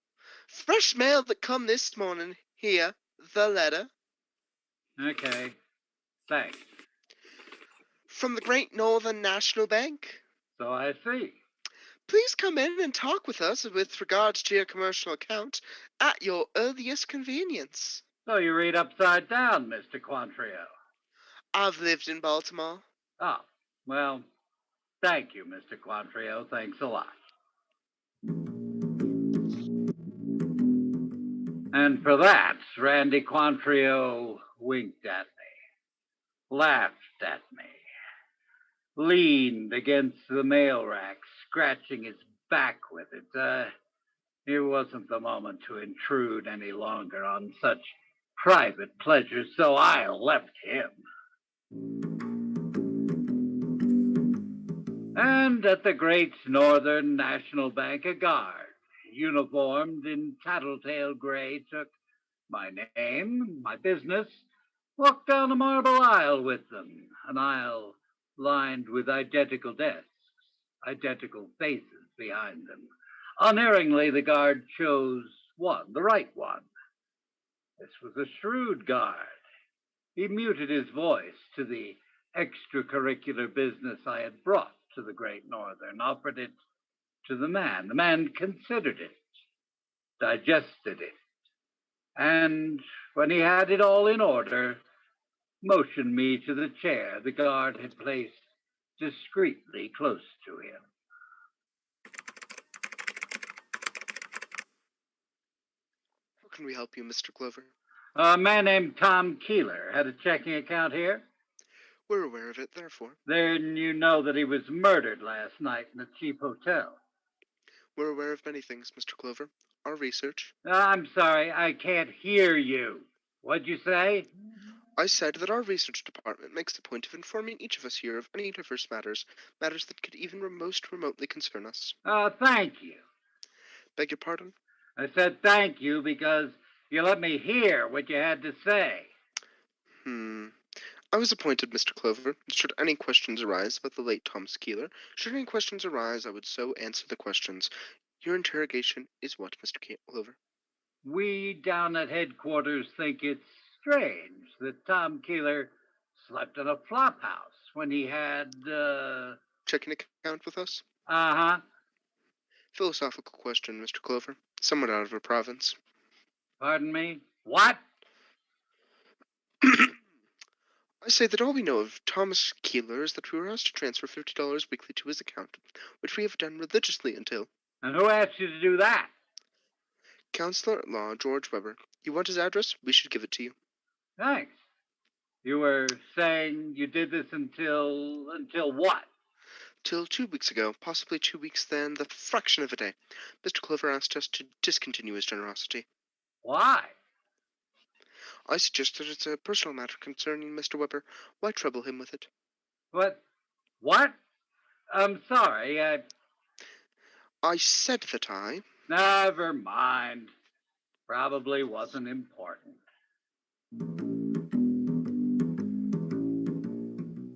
Speaker 2: Fresh mail that come this morning. Here, the letter.
Speaker 3: Okay, thanks.
Speaker 2: From the Great Northern National Bank.
Speaker 3: So I see.
Speaker 2: Please come in and talk with us with regards to your commercial account at your earliest convenience.
Speaker 3: So you read upside down, Mr. Quantrio.
Speaker 2: I've lived in Baltimore.
Speaker 3: Oh, well, thank you, Mr. Quantrio. Thanks a lot. And for that, Randy Quantrio winked at me, laughed at me, leaned against the mail rack, scratching his back with it. It wasn't the moment to intrude any longer on such private pleasures, so I left him. And at the Great Northern National Bank, a guard, uniformed in tattletale gray, took my name, my business, walked down a marble aisle with them, an aisle lined with identical desks, identical faces behind them. Unerringly, the guard chose one, the right one. This was a shrewd guard. He muted his voice to the extracurricular business I had brought to the Great Northern, offered it to the man. The man considered it, digested it, And when he had it all in order, motioned me to the chair the guard had placed discreetly close to him.
Speaker 2: How can we help you, Mr. Clover?
Speaker 3: A man named Tom Keeler had a checking account here.
Speaker 2: We're aware of it, therefore.
Speaker 3: Then you know that he was murdered last night in a cheap hotel.
Speaker 2: We're aware of many things, Mr. Clover. Our research.
Speaker 3: I'm sorry, I can't hear you. What'd you say?
Speaker 2: I said that our research department makes a point of informing each of us here of any diverse matters that could even most remotely concern us.
Speaker 3: Thank you.
Speaker 2: Beg your pardon?
Speaker 3: I said thank you because you let me hear what you had to say.
Speaker 2: I was appointed, Mr. Clover. Should any questions arise about the late Thomas Keeler, I would so answer the questions. Your interrogation is what, Mr. Clover?
Speaker 3: We down at headquarters think it's strange that Tom Keeler slept in a flop house when he had,
Speaker 2: Checking account with us?
Speaker 3: Uh-huh.
Speaker 2: Philosophical question, Mr. Clover. Somewhat out of our province.
Speaker 3: Pardon me? What?
Speaker 2: I say that all we know of Thomas Keeler is that we were asked to transfer $50 weekly to his account, which we have done religiously until...
Speaker 3: And who asked you to do that?
Speaker 2: Counselor at Law George Weber. You want his address? We should give it to you.
Speaker 3: Thanks. You were saying you did this until what?
Speaker 2: Till 2 weeks ago, possibly 2 weeks then, the fraction of a day. Mr. Clover asked us to discontinue his generosity.
Speaker 3: Why?
Speaker 2: I suggest that it's a personal matter concerning Mr. Weber. Why trouble him with it?
Speaker 3: What? I'm sorry,
Speaker 2: I said that I...
Speaker 3: Never mind. Probably wasn't important.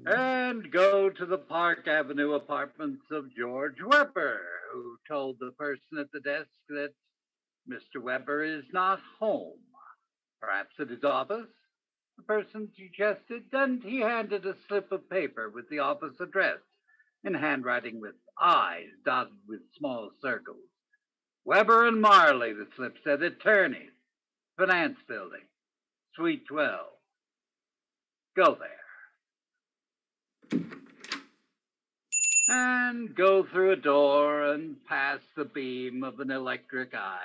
Speaker 3: And go to the Park Avenue apartments of George Weber, who told the person at the desk that Mr. Weber is not home. Perhaps at his office? The person suggested, and he handed a slip of paper with the office address in handwriting with I's dotted with small circles. Weber and Marley, the slip said, attorneys, finance building, suite 12. Go there. And go through a door and past the beam of an electric eye.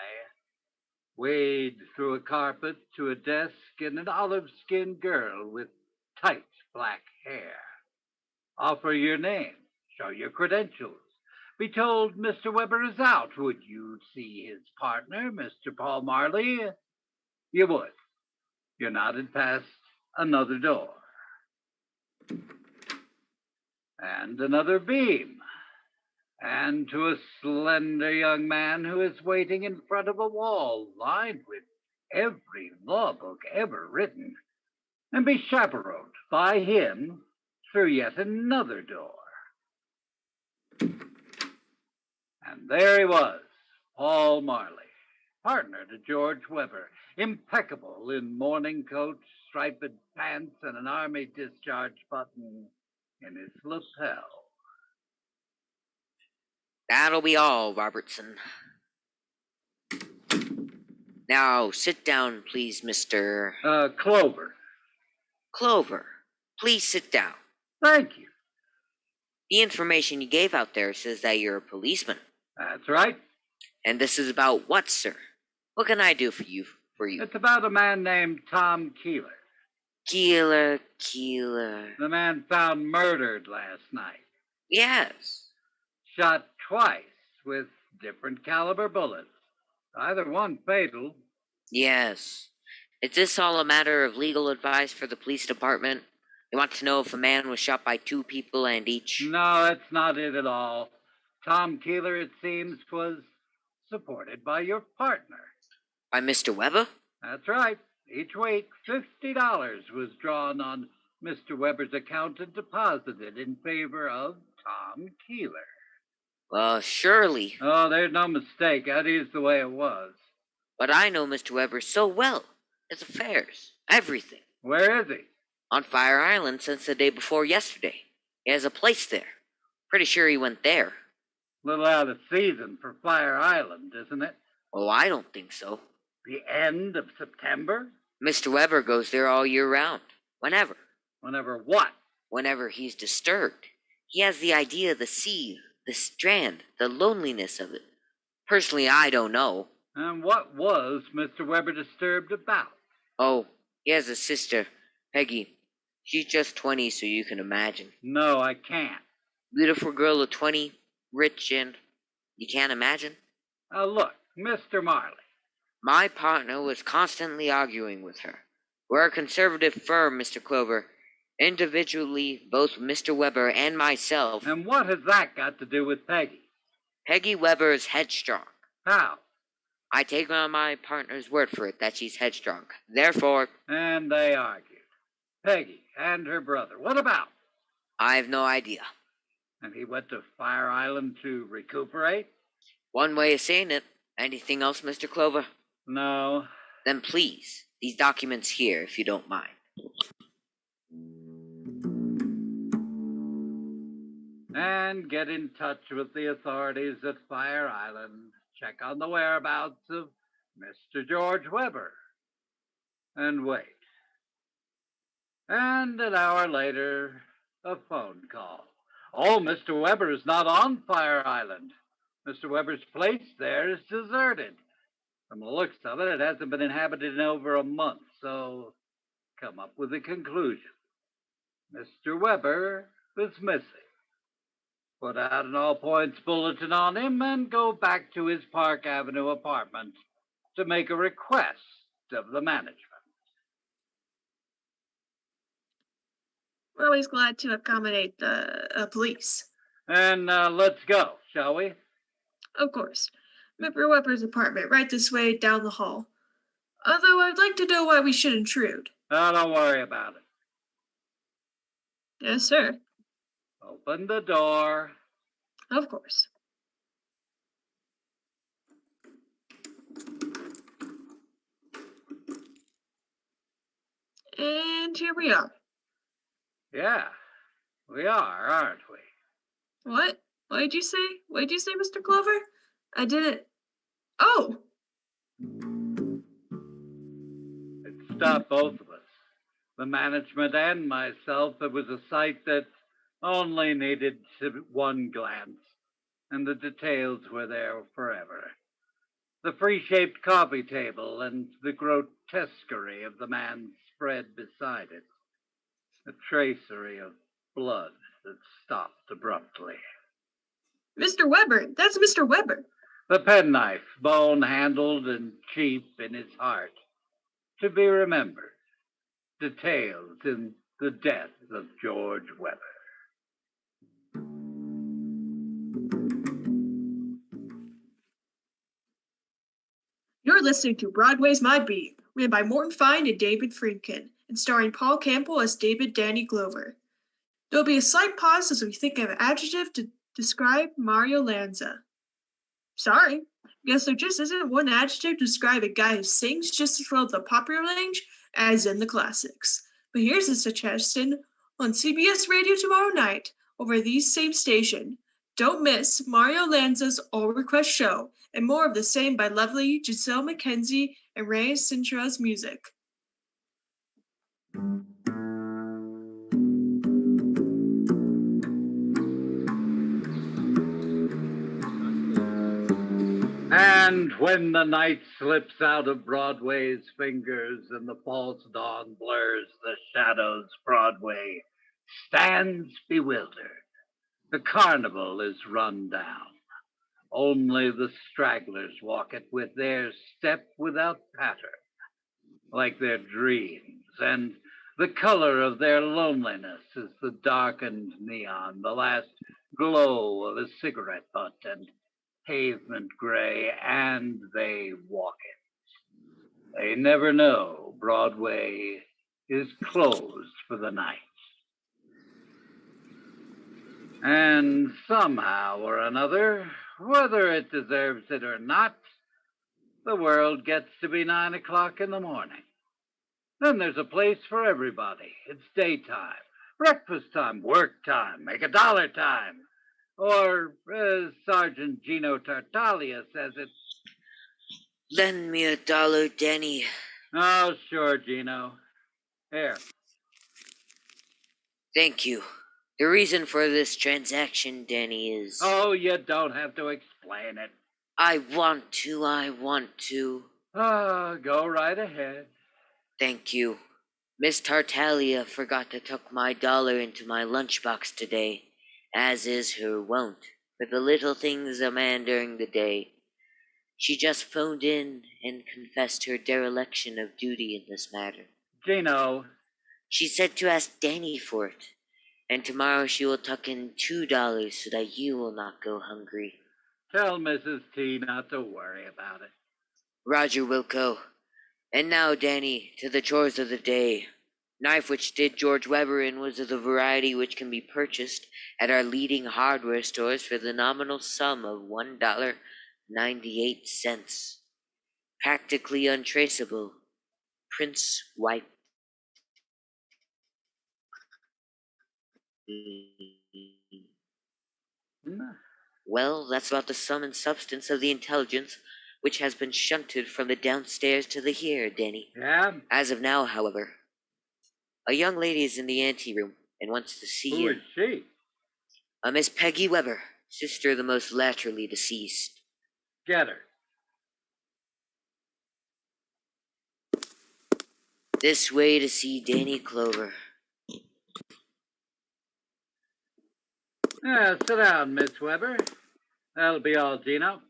Speaker 3: Wade through a carpet to a desk and an olive-skinned girl with tight black hair. Offer your name, show your credentials. Be told Mr. Weber is out. Would you see his partner, Mr. Paul Marley? You would. You're nodded past another door. And another beam. And to a slender young man who is waiting in front of a wall lined with every law book ever written, and be chaperoned by him through yet another door. And there he was, Paul Marley, partner to George Weber, impeccable in morning coat, striped pants, and an army discharge button in his lapel.
Speaker 5: That'll be all, Robertson. Now, sit down, please, Mr.
Speaker 3: Clover.
Speaker 5: Clover. Please sit down.
Speaker 3: Thank you.
Speaker 5: The information you gave out there says that you're a policeman.
Speaker 3: That's right.
Speaker 5: And this is about what, sir? What can I do for you?
Speaker 3: It's about a man named Tom Keeler.
Speaker 5: Keeler.
Speaker 3: The man found murdered last night.
Speaker 5: Yes.
Speaker 3: Shot twice with different caliber bullets. Either one fatal.
Speaker 5: Yes. Is this all a matter of legal advice for the police department? You want to know if a man was shot by two people and each...
Speaker 3: No, that's not it at all. Tom Keeler, it seems, was supported by your partner.
Speaker 5: By Mr. Weber?
Speaker 3: That's right. Each week, $50 was drawn on Mr. Weber's account and deposited in favor of Tom Keeler.
Speaker 5: Well, surely.
Speaker 3: Oh, there's no mistake. That is the way it was.
Speaker 5: But I know Mr. Weber so well. His affairs. Everything.
Speaker 3: Where is he?
Speaker 5: On Fire Island since the day before yesterday. He has a place there. Pretty sure he went there.
Speaker 3: A little out of season for Fire Island, isn't it?
Speaker 5: Oh, I don't think so.
Speaker 3: The end of September?
Speaker 5: Mr. Weber goes there all year round. Whenever.
Speaker 3: Whenever what?
Speaker 5: Whenever he's disturbed. He has the idea of the sea, the strand, the loneliness of it. Personally, I don't know.
Speaker 3: And what was Mr. Weber disturbed about?
Speaker 5: Oh, he has a sister, Peggy. She's just 20, so you can imagine.
Speaker 3: No, I can't.
Speaker 5: Beautiful girl of 20, rich, and you can't imagine?
Speaker 3: Look, Mr. Marley.
Speaker 5: My partner was constantly arguing with her. We're a conservative firm, Mr. Clover. Individually, both Mr. Weber and myself.
Speaker 3: And what has that got to do with Peggy?
Speaker 5: Peggy Weber is headstrong.
Speaker 3: How?
Speaker 5: I take on my partner's word for it that she's headstrong. Therefore...
Speaker 3: And they argued. Peggy and her brother. What about?
Speaker 5: I have no idea.
Speaker 3: And he went to Fire Island to recuperate?
Speaker 5: One way of saying it. Anything else, Mr. Clover?
Speaker 3: No.
Speaker 5: Then please, these documents here, if you don't mind.
Speaker 3: And get in touch with the authorities at Fire Island. Check on the whereabouts of Mr. George Weber. And wait. And an hour later, a phone call. Oh, Mr. Weber is not on Fire Island. Mr. Weber's place there is deserted. From the looks of it, it hasn't been inhabited in over a month, so come up with a conclusion. Mr. Weber is missing. Put out an all-points bulletin on him and go back to his Park Avenue apartment to make a request of the management.
Speaker 6: We're always glad to accommodate the police.
Speaker 3: And let's go, shall we?
Speaker 6: Of course. Mr. Weber's apartment, right this way down the hall. Although I'd like to know why we should intrude.
Speaker 3: Oh, don't worry about it.
Speaker 6: Yes, sir.
Speaker 3: Open the door.
Speaker 6: Of course. And here we are.
Speaker 3: Yeah, we are, aren't we?
Speaker 6: What? What did you say? What did you say, Mr. Clover? I didn't... Oh!
Speaker 3: It stopped both of us. The management and myself. It was a sight that only needed one glance, and the details were there forever. The free-shaped coffee table and the grotesquerie of the man spread beside it. A tracery of blood that stopped abruptly.
Speaker 6: Mr. Weber! That's Mr. Weber!
Speaker 3: The penknife, bone-handled and cheap in his heart. To be remembered. Details in the death of George Weber.
Speaker 6: You're listening to Broadway's My Beat, written by Morton Fine and David Friedkin, and starring Paul Campbell as David Danny Glover. There'll be a slight pause as we think of an adjective to describe Mario Lanza. Sorry, guess there just isn't one adjective to describe a guy who sings just as well at the popular range as in the classics. But here's a suggestion on CBS Radio tomorrow night over these same station. Don't miss Mario Lanza's All Request Show and more of the same by lovely Giselle McKenzie and Ray Sintra's music.
Speaker 3: And when the night slips out of Broadway's fingers and the false dawn blurs the shadows, Broadway stands bewildered. The carnival is run down. Only the stragglers walk it with their step without pattern, like their dreams, and the color of their loneliness is the darkened neon, the last glow of a cigarette butt and pavement gray, and they walk it. They never know Broadway is closed for the night. And somehow or another, whether it deserves it or not, the world gets to be 9 o'clock in the morning. Then there's a place for everybody. It's daytime, breakfast time, work time, make a dollar time. Or, as Sergeant Gino Tartaglia says it,
Speaker 5: Lend me $1, Danny.
Speaker 3: Oh, sure, Gino. Here.
Speaker 5: Thank you. The reason for this transaction, Danny, is...
Speaker 3: Oh, you don't have to explain it.
Speaker 5: I want to.
Speaker 3: Oh, go right ahead.
Speaker 5: Thank you. Miss Tartaglia forgot to tuck my dollar into my lunchbox today, as is her wont, for the little things a man during the day. She just phoned in and confessed her dereliction of duty in this matter.
Speaker 3: Gino.
Speaker 5: She said to ask Danny for it, and tomorrow she will tuck in $2 so that you will not go hungry.
Speaker 3: Tell Mrs. T not to worry about it.
Speaker 5: Roger, Wilco. And now, Danny, to the chores of the day. Knife which did George Weber in was of the variety which can be purchased at our leading hardware stores for the nominal sum of $1.98. Practically untraceable. Prince White. Well, that's about the sum and substance of the intelligence which has been shunted from the downstairs to the here, Danny.
Speaker 3: Yeah?
Speaker 5: As of now, however, a young lady is in the anteroom and wants to see
Speaker 3: Who
Speaker 5: you.
Speaker 3: is she?
Speaker 5: A Miss Peggy Weber, sister of the most latterly deceased.
Speaker 3: Get her.
Speaker 5: This way to see Danny Clover.
Speaker 3: Sit down, Miss Weber. That'll be all, Gino.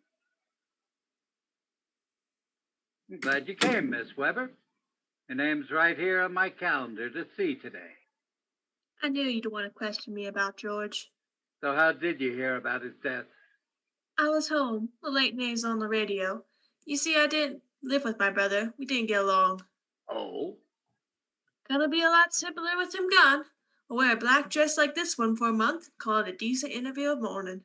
Speaker 3: I'm glad you came, Miss Weber. Your name's right here on my calendar to see today.
Speaker 6: I knew you'd want to question me about George.
Speaker 3: So how did you hear about his death?
Speaker 6: I was home. The late news on the radio. You see, I didn't live with my brother. We didn't get along.
Speaker 3: Oh?
Speaker 6: Gonna be a lot simpler with him gone. I'll wear a black dress like this one for a month. Call it a decent interview of morning.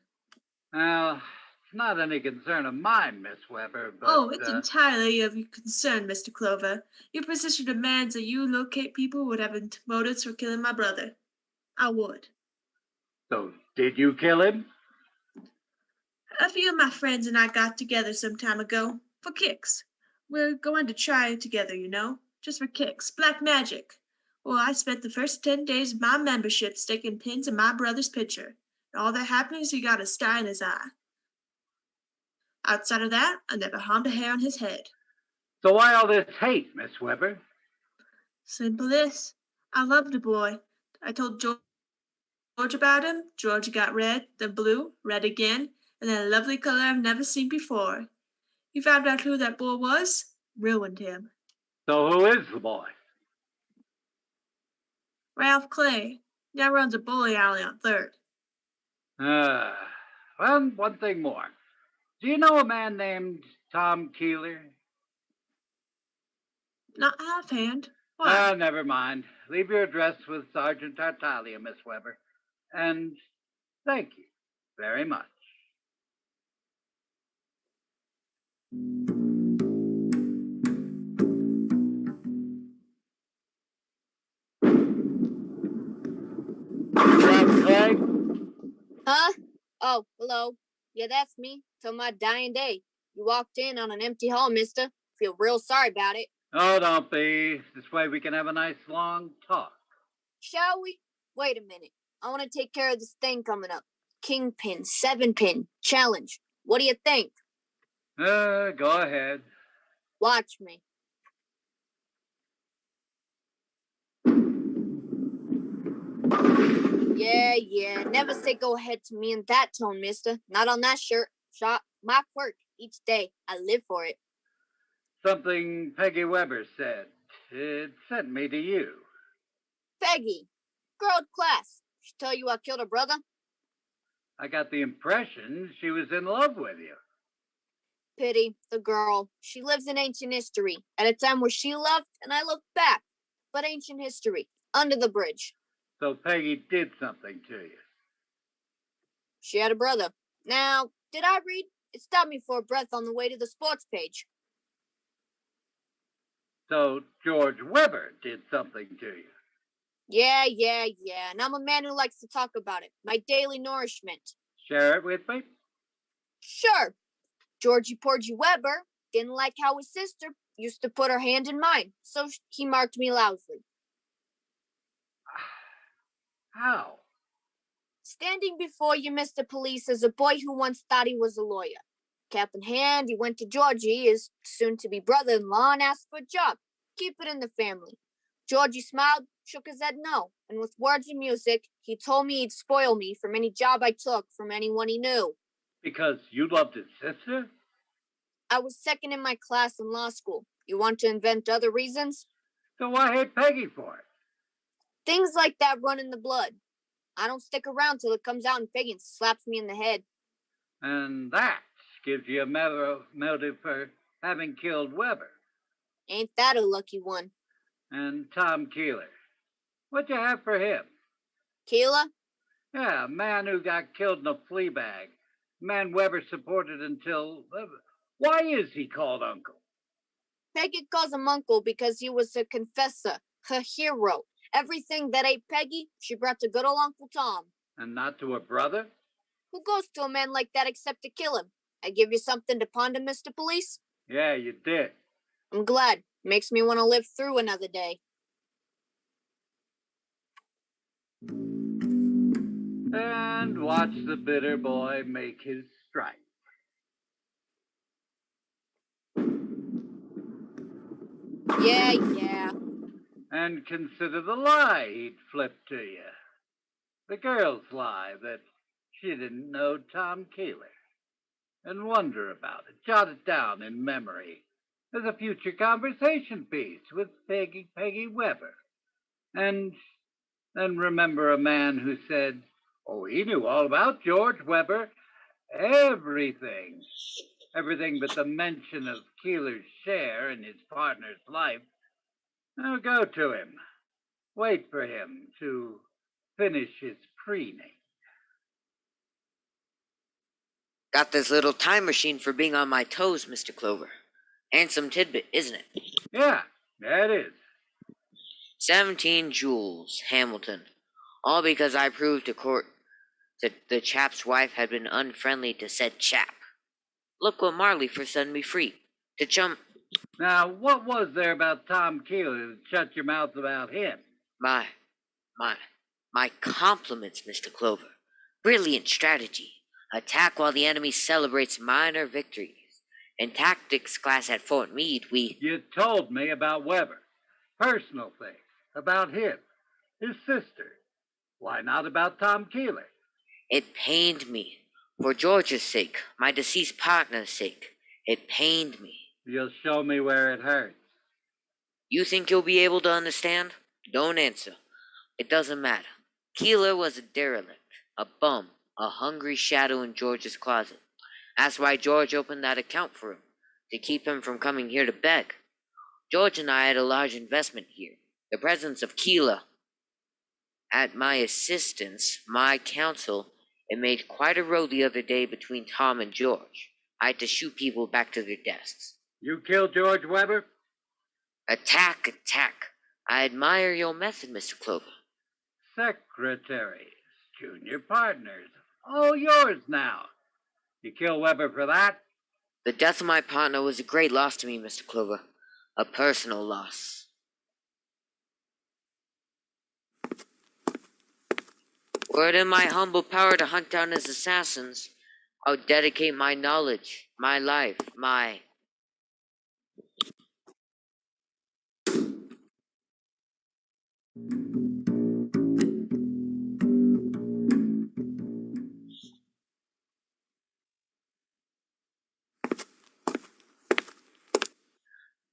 Speaker 3: Well, it's not any concern of mine, Miss Weber, but...
Speaker 6: Oh, it's entirely of your concern, Mr. Clover. Your position demands that you locate people who would have motives for killing my brother. I would.
Speaker 3: So, did you kill him?
Speaker 6: A few of my friends and I got together some time ago. For kicks. We're going to try it together, you know. Just for kicks. Black magic. Well, I spent the first 10 days of my membership sticking pins in my brother's picture. And all that happened is he got a sty in his eye. Outside of that, I never harmed a hair on his head.
Speaker 3: So why all this hate, Miss Weber?
Speaker 6: Simple this. I loved the boy. I told George about him. George got red, then blue, red again, and then a lovely color I've never seen before. He found out who that boy was, ruined him.
Speaker 3: So who is the boy?
Speaker 6: Ralph Clay. Now runs a bowling alley on 3rd.
Speaker 3: Well, one thing more. Do you know a man named Tom Keeler?
Speaker 6: Not offhand. Why?
Speaker 3: Never mind. Leave your address with Sergeant Tartaglia, Miss Weber. And thank you very much. Ralph Clay?
Speaker 4: Huh? Oh, hello. Yeah, that's me. Till my dying day. You walked in on an empty hall, mister. Feel real sorry about it.
Speaker 3: Oh, don't be. This way we can have a nice long talk.
Speaker 4: Shall we? Wait a minute. I want to take care of this thing coming up. Kingpin, 7-pin, challenge. What do you think?
Speaker 3: Go ahead.
Speaker 4: Watch me. Yeah. Never say go ahead to me in that tone, mister. Not on that shirt. Shot. My quirk. Each day. I live for it.
Speaker 3: Something Peggy Weber said. It sent me to you.
Speaker 4: Peggy. Girl at class. She tell you I killed her brother?
Speaker 3: I got the impression she was in love with you.
Speaker 4: Pity. The girl. She lives in ancient history. At a time where she loved and I looked back. But ancient history. Under the bridge.
Speaker 3: So Peggy did something to you.
Speaker 4: She had a brother. Now, did I read? It stopped me for a breath on the way to the sports page.
Speaker 3: So George Weber did something to you.
Speaker 4: Yeah. And I'm a man who likes to talk about it. My daily nourishment.
Speaker 3: Share it with me?
Speaker 4: Sure. Georgie Porgy Weber, Didn't like how his sister used to put her hand in mine, so he marked me loudly.
Speaker 3: How?
Speaker 4: Standing before you, Mr. Police, is a boy who once thought he was a lawyer. Cap in hand, he went to Georgie, his soon-to-be brother-in-law, and asked for a job. Keep it in the family. Georgie smiled, shook his head no, and with words and music, he told me he'd spoil me from any job I took from anyone he knew.
Speaker 3: Because you loved his sister?
Speaker 4: I was second in my class in law school. You want to invent other reasons?
Speaker 3: So why hate Peggy for it?
Speaker 4: Things like that run in the blood. I don't stick around till it comes out in Peggy and slaps me in the head.
Speaker 3: And that gives you a motive for having killed Weber.
Speaker 4: Ain't that a lucky one?
Speaker 3: And Tom Keeler. What'd you have for him?
Speaker 4: Keeler?
Speaker 3: Yeah, a man who got killed in a flea bag. A man Weber supported until... why is he called Uncle?
Speaker 4: Peggy calls him Uncle because he was her confessor, her hero. Everything that ain't Peggy, she brought to good old Uncle Tom.
Speaker 3: And not to a brother?
Speaker 4: Who goes to a man like that except to kill him? I give you something to ponder, Mr. Police?
Speaker 3: Yeah, you did.
Speaker 4: I'm glad. Makes me want to live through another day.
Speaker 3: And watch the bitter boy make his strike.
Speaker 4: Yeah.
Speaker 3: And consider the lie he'd flipped to you. The girl's lie that she didn't know Tom Keeler. And wonder about it. Jot it down in memory as a future conversation piece with Peggy Weber. And then remember a man who said, oh, he knew all about George Weber. Everything. Everything but the mention of Keeler's share in his partner's life. Now go to him. Wait for him to finish his preening.
Speaker 5: Got this little time machine for being on my toes, Mr. Clover. Handsome tidbit, isn't it?
Speaker 3: Yeah, it is.
Speaker 5: 17 joules, Hamilton. All because I proved to court that the chap's wife had been unfriendly to said chap. Look what Marley for setting me free. To jump.
Speaker 3: Now, what was there about Tom Keeler that shut your mouth about him?
Speaker 5: My compliments, Mr. Clover. Brilliant strategy. Attack while the enemy celebrates minor victories. In tactics class at Fort Meade,
Speaker 3: You told me about Weber. Personal things. About him. His sister. Why not about Tom Keeler?
Speaker 5: It pained me. For George's sake, my deceased partner's sake. It pained me.
Speaker 3: You'll show me where it hurts.
Speaker 5: You think you'll be able to understand? Don't answer. It doesn't matter. Keeler was a derelict, a bum, a hungry shadow in George's closet. That's why George opened that account for him, to keep him from coming here to beg. George and I had a large investment here. The presence of Keeler. At my assistance, my counsel, it made quite a row the other day between Tom and George. I had to shoot people back to their desks.
Speaker 3: You killed George Weber?
Speaker 5: Attack. I admire your method, Mr. Clover.
Speaker 3: Secretaries, junior partners, all yours now. You kill Weber for that?
Speaker 5: The death of my partner was a great loss to me, Mr. Clover. A personal loss. Were it in my humble power to hunt down his assassins, I would dedicate my knowledge, my life, my...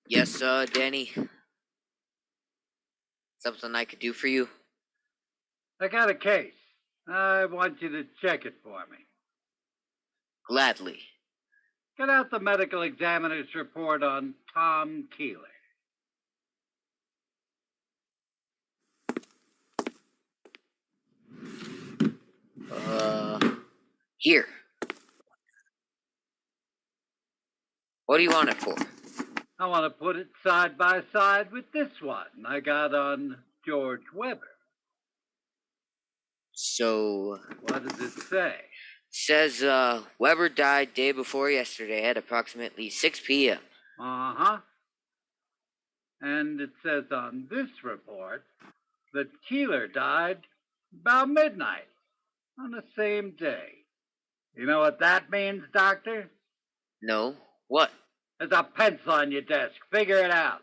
Speaker 5: Yes, Danny. Something I could do for you?
Speaker 3: I got a case. I want you to check it for me.
Speaker 5: Gladly.
Speaker 3: Get out the medical examiner's report on Tom Keeler.
Speaker 5: Here. What do you want it for?
Speaker 3: I want to put it side by side with this one I got on George Weber.
Speaker 5: So...
Speaker 3: What does it say?
Speaker 5: Says Weber died day before yesterday at approximately 6 p.m.
Speaker 3: Uh-huh. And it says on this report that Keeler died about midnight on the same day. You know what that means, Doctor?
Speaker 5: No? What?
Speaker 3: There's a pencil on your desk. Figure it out.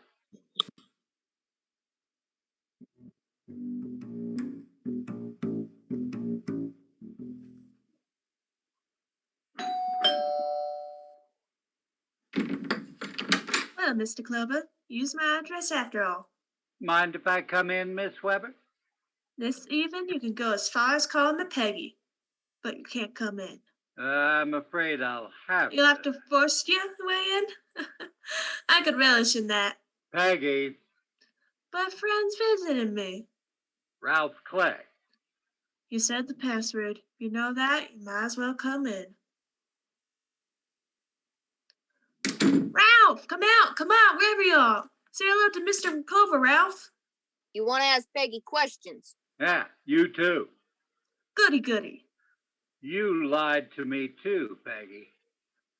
Speaker 6: Well, Mr. Clover, use my address after all.
Speaker 3: Mind if I come in, Miss Weber?
Speaker 6: This evening you can go as far as calling me Peggy, but you can't come in.
Speaker 3: I'm afraid I'll have
Speaker 6: You'll have to force your way in? I could relish in that.
Speaker 3: Peggy,
Speaker 6: But friends visited me.
Speaker 3: Ralph Clay.
Speaker 6: You said the password. If you know that, you might as well come in. Ralph, come out, wherever you are. Say hello to Mr. Clover, Ralph.
Speaker 4: You want to ask Peggy questions?
Speaker 3: Yeah, you too.
Speaker 6: Goody goody.
Speaker 3: You lied to me too, Peggy.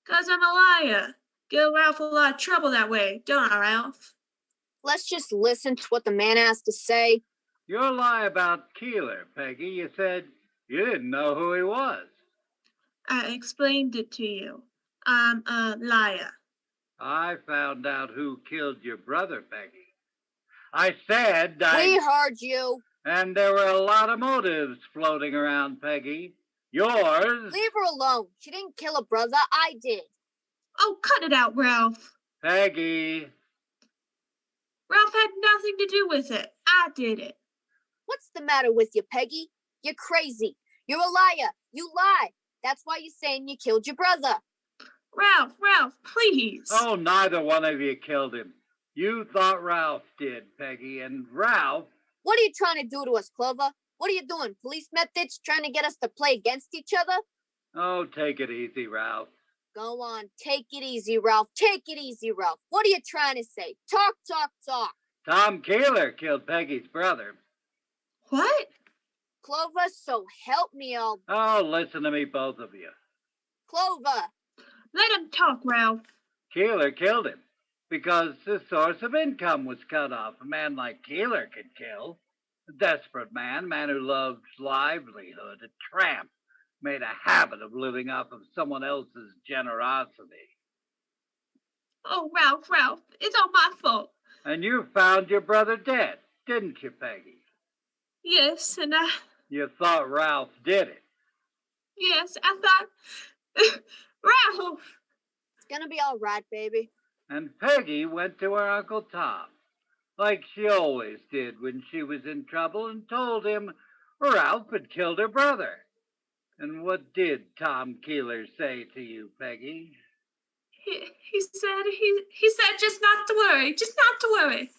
Speaker 6: 'Cause I'm a liar. Give Ralph a lot of trouble that way, don't I, Ralph?
Speaker 4: Let's just listen to what the man has to say.
Speaker 3: Your lie about Keeler, Peggy, you said you didn't know who he was.
Speaker 6: I explained it to you. I'm a liar.
Speaker 3: I found out who killed your brother, Peggy. I said
Speaker 4: We heard you.
Speaker 3: And there were a lot of motives floating around, Peggy. Yours.
Speaker 4: Leave her alone. She didn't kill her brother. I did.
Speaker 6: Oh, cut it out, Ralph.
Speaker 3: Peggy.
Speaker 6: Ralph had nothing to do with it. I did it.
Speaker 4: What's the matter with you, Peggy? You're crazy. You're a liar. You lie. That's why you're saying you killed your brother.
Speaker 6: Ralph, please.
Speaker 3: Oh, neither one of you killed him. You thought Ralph did, Peggy, and Ralph...
Speaker 4: What are you trying to do to us, Clover? What are you doing, police methods, trying to get us to play against each other?
Speaker 3: Oh, take it easy, Ralph.
Speaker 4: Go on, take it easy, Ralph. Take it easy, Ralph. What are you trying to say? Talk.
Speaker 3: Tom Keeler killed Peggy's brother.
Speaker 6: What?
Speaker 4: Clover, so help me all.
Speaker 3: Oh, listen to me, both of you.
Speaker 4: Clover.
Speaker 6: Let him talk, Ralph.
Speaker 3: Keeler killed him because his source of income was cut off. A man like Keeler could kill. A desperate man who loved livelihood, a tramp, made a habit of living off of someone else's generosity.
Speaker 6: Oh, Ralph, it's all my fault.
Speaker 3: And you found your brother dead, didn't you, Peggy?
Speaker 6: Yes, and
Speaker 3: You thought Ralph did it.
Speaker 6: Yes, I thought... Ralph!
Speaker 4: It's gonna be all right, baby.
Speaker 3: And Peggy went to her Uncle Tom, like she always did when she was in trouble, and told him Ralph had killed her brother. And what did Tom Keeler say to you, Peggy?
Speaker 6: He said just not to worry.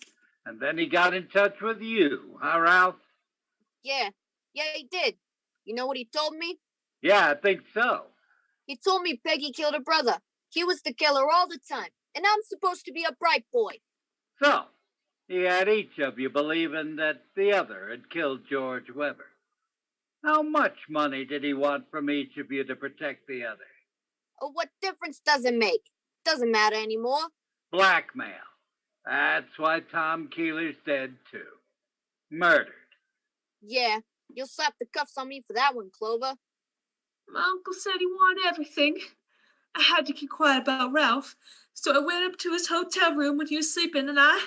Speaker 3: And then he got in touch with you, huh, Ralph?
Speaker 4: Yeah, he did. You know what he told me?
Speaker 3: Yeah, I think so.
Speaker 4: He told me Peggy killed her brother. He was the killer all the time, and I'm supposed to be a bright boy.
Speaker 3: So, he had each of you believing that the other had killed George Weber. How much money did he want from each of you to protect the other?
Speaker 4: Oh, what difference does it make? Doesn't matter anymore.
Speaker 3: Blackmail. That's why Tom Keeler's dead, too. Murdered.
Speaker 4: Yeah, you'll slap the cuffs on me for that one, Clover.
Speaker 6: My uncle said he wanted everything. I had to keep quiet about Ralph, so I went up to his hotel room when he was sleeping, and I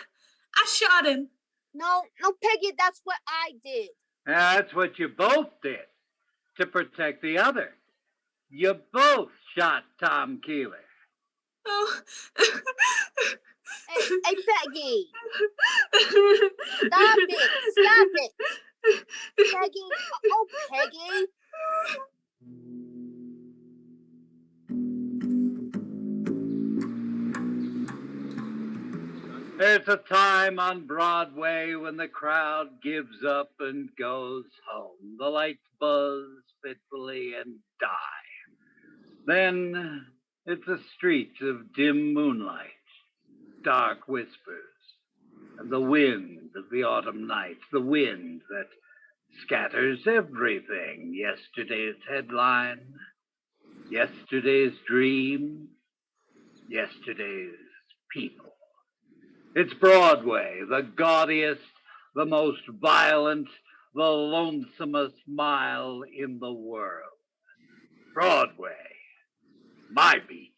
Speaker 6: shot him.
Speaker 4: No, Peggy, that's what I did.
Speaker 3: That's what you both did, to protect the other. You both shot Tom Keeler.
Speaker 6: Oh.
Speaker 4: Hey, Peggy. Stop it. Peggy. Oh, Peggy.
Speaker 3: There's a time on Broadway when the crowd gives up and goes home. The lights buzz fitfully and die. Then it's the streets of dim moonlight, dark whispers, and the wind of the autumn night, the wind that scatters everything, yesterday's headline, Yesterday's dream, yesterday's people. It's Broadway, the gaudiest, the most violent, the lonesomest mile in the world. Broadway, my beat.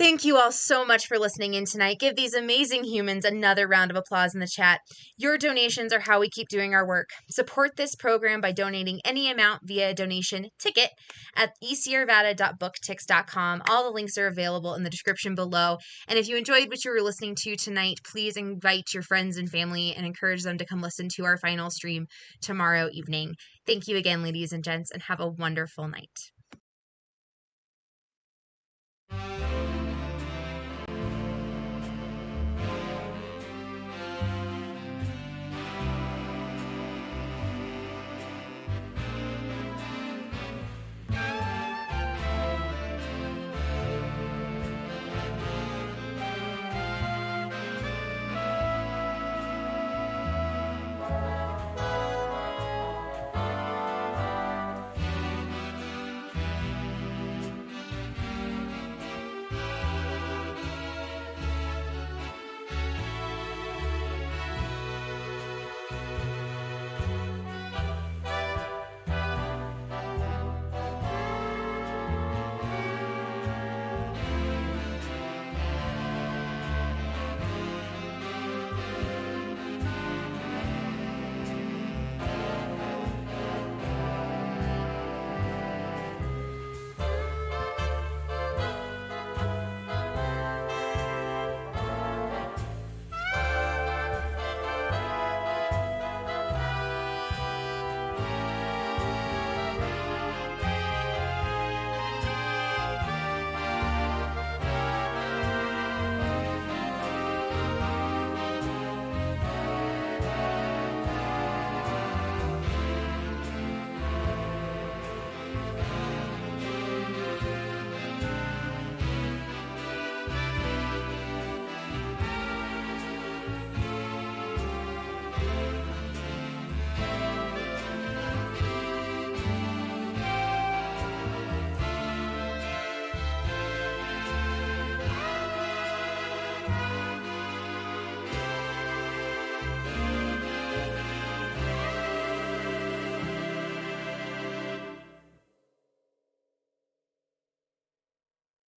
Speaker 1: Thank you all so much for listening in tonight. Give these amazing humans another round of applause in the chat. Your donations are how we keep doing our work. Support this program by donating any amount via a donation ticket at ecrvada.booktix.com. All the links are available in the description below. And if you enjoyed what you were listening to tonight, please invite your friends and family and encourage them to come listen to our final stream tomorrow evening. Thank you again, ladies and gents, and have a wonderful night.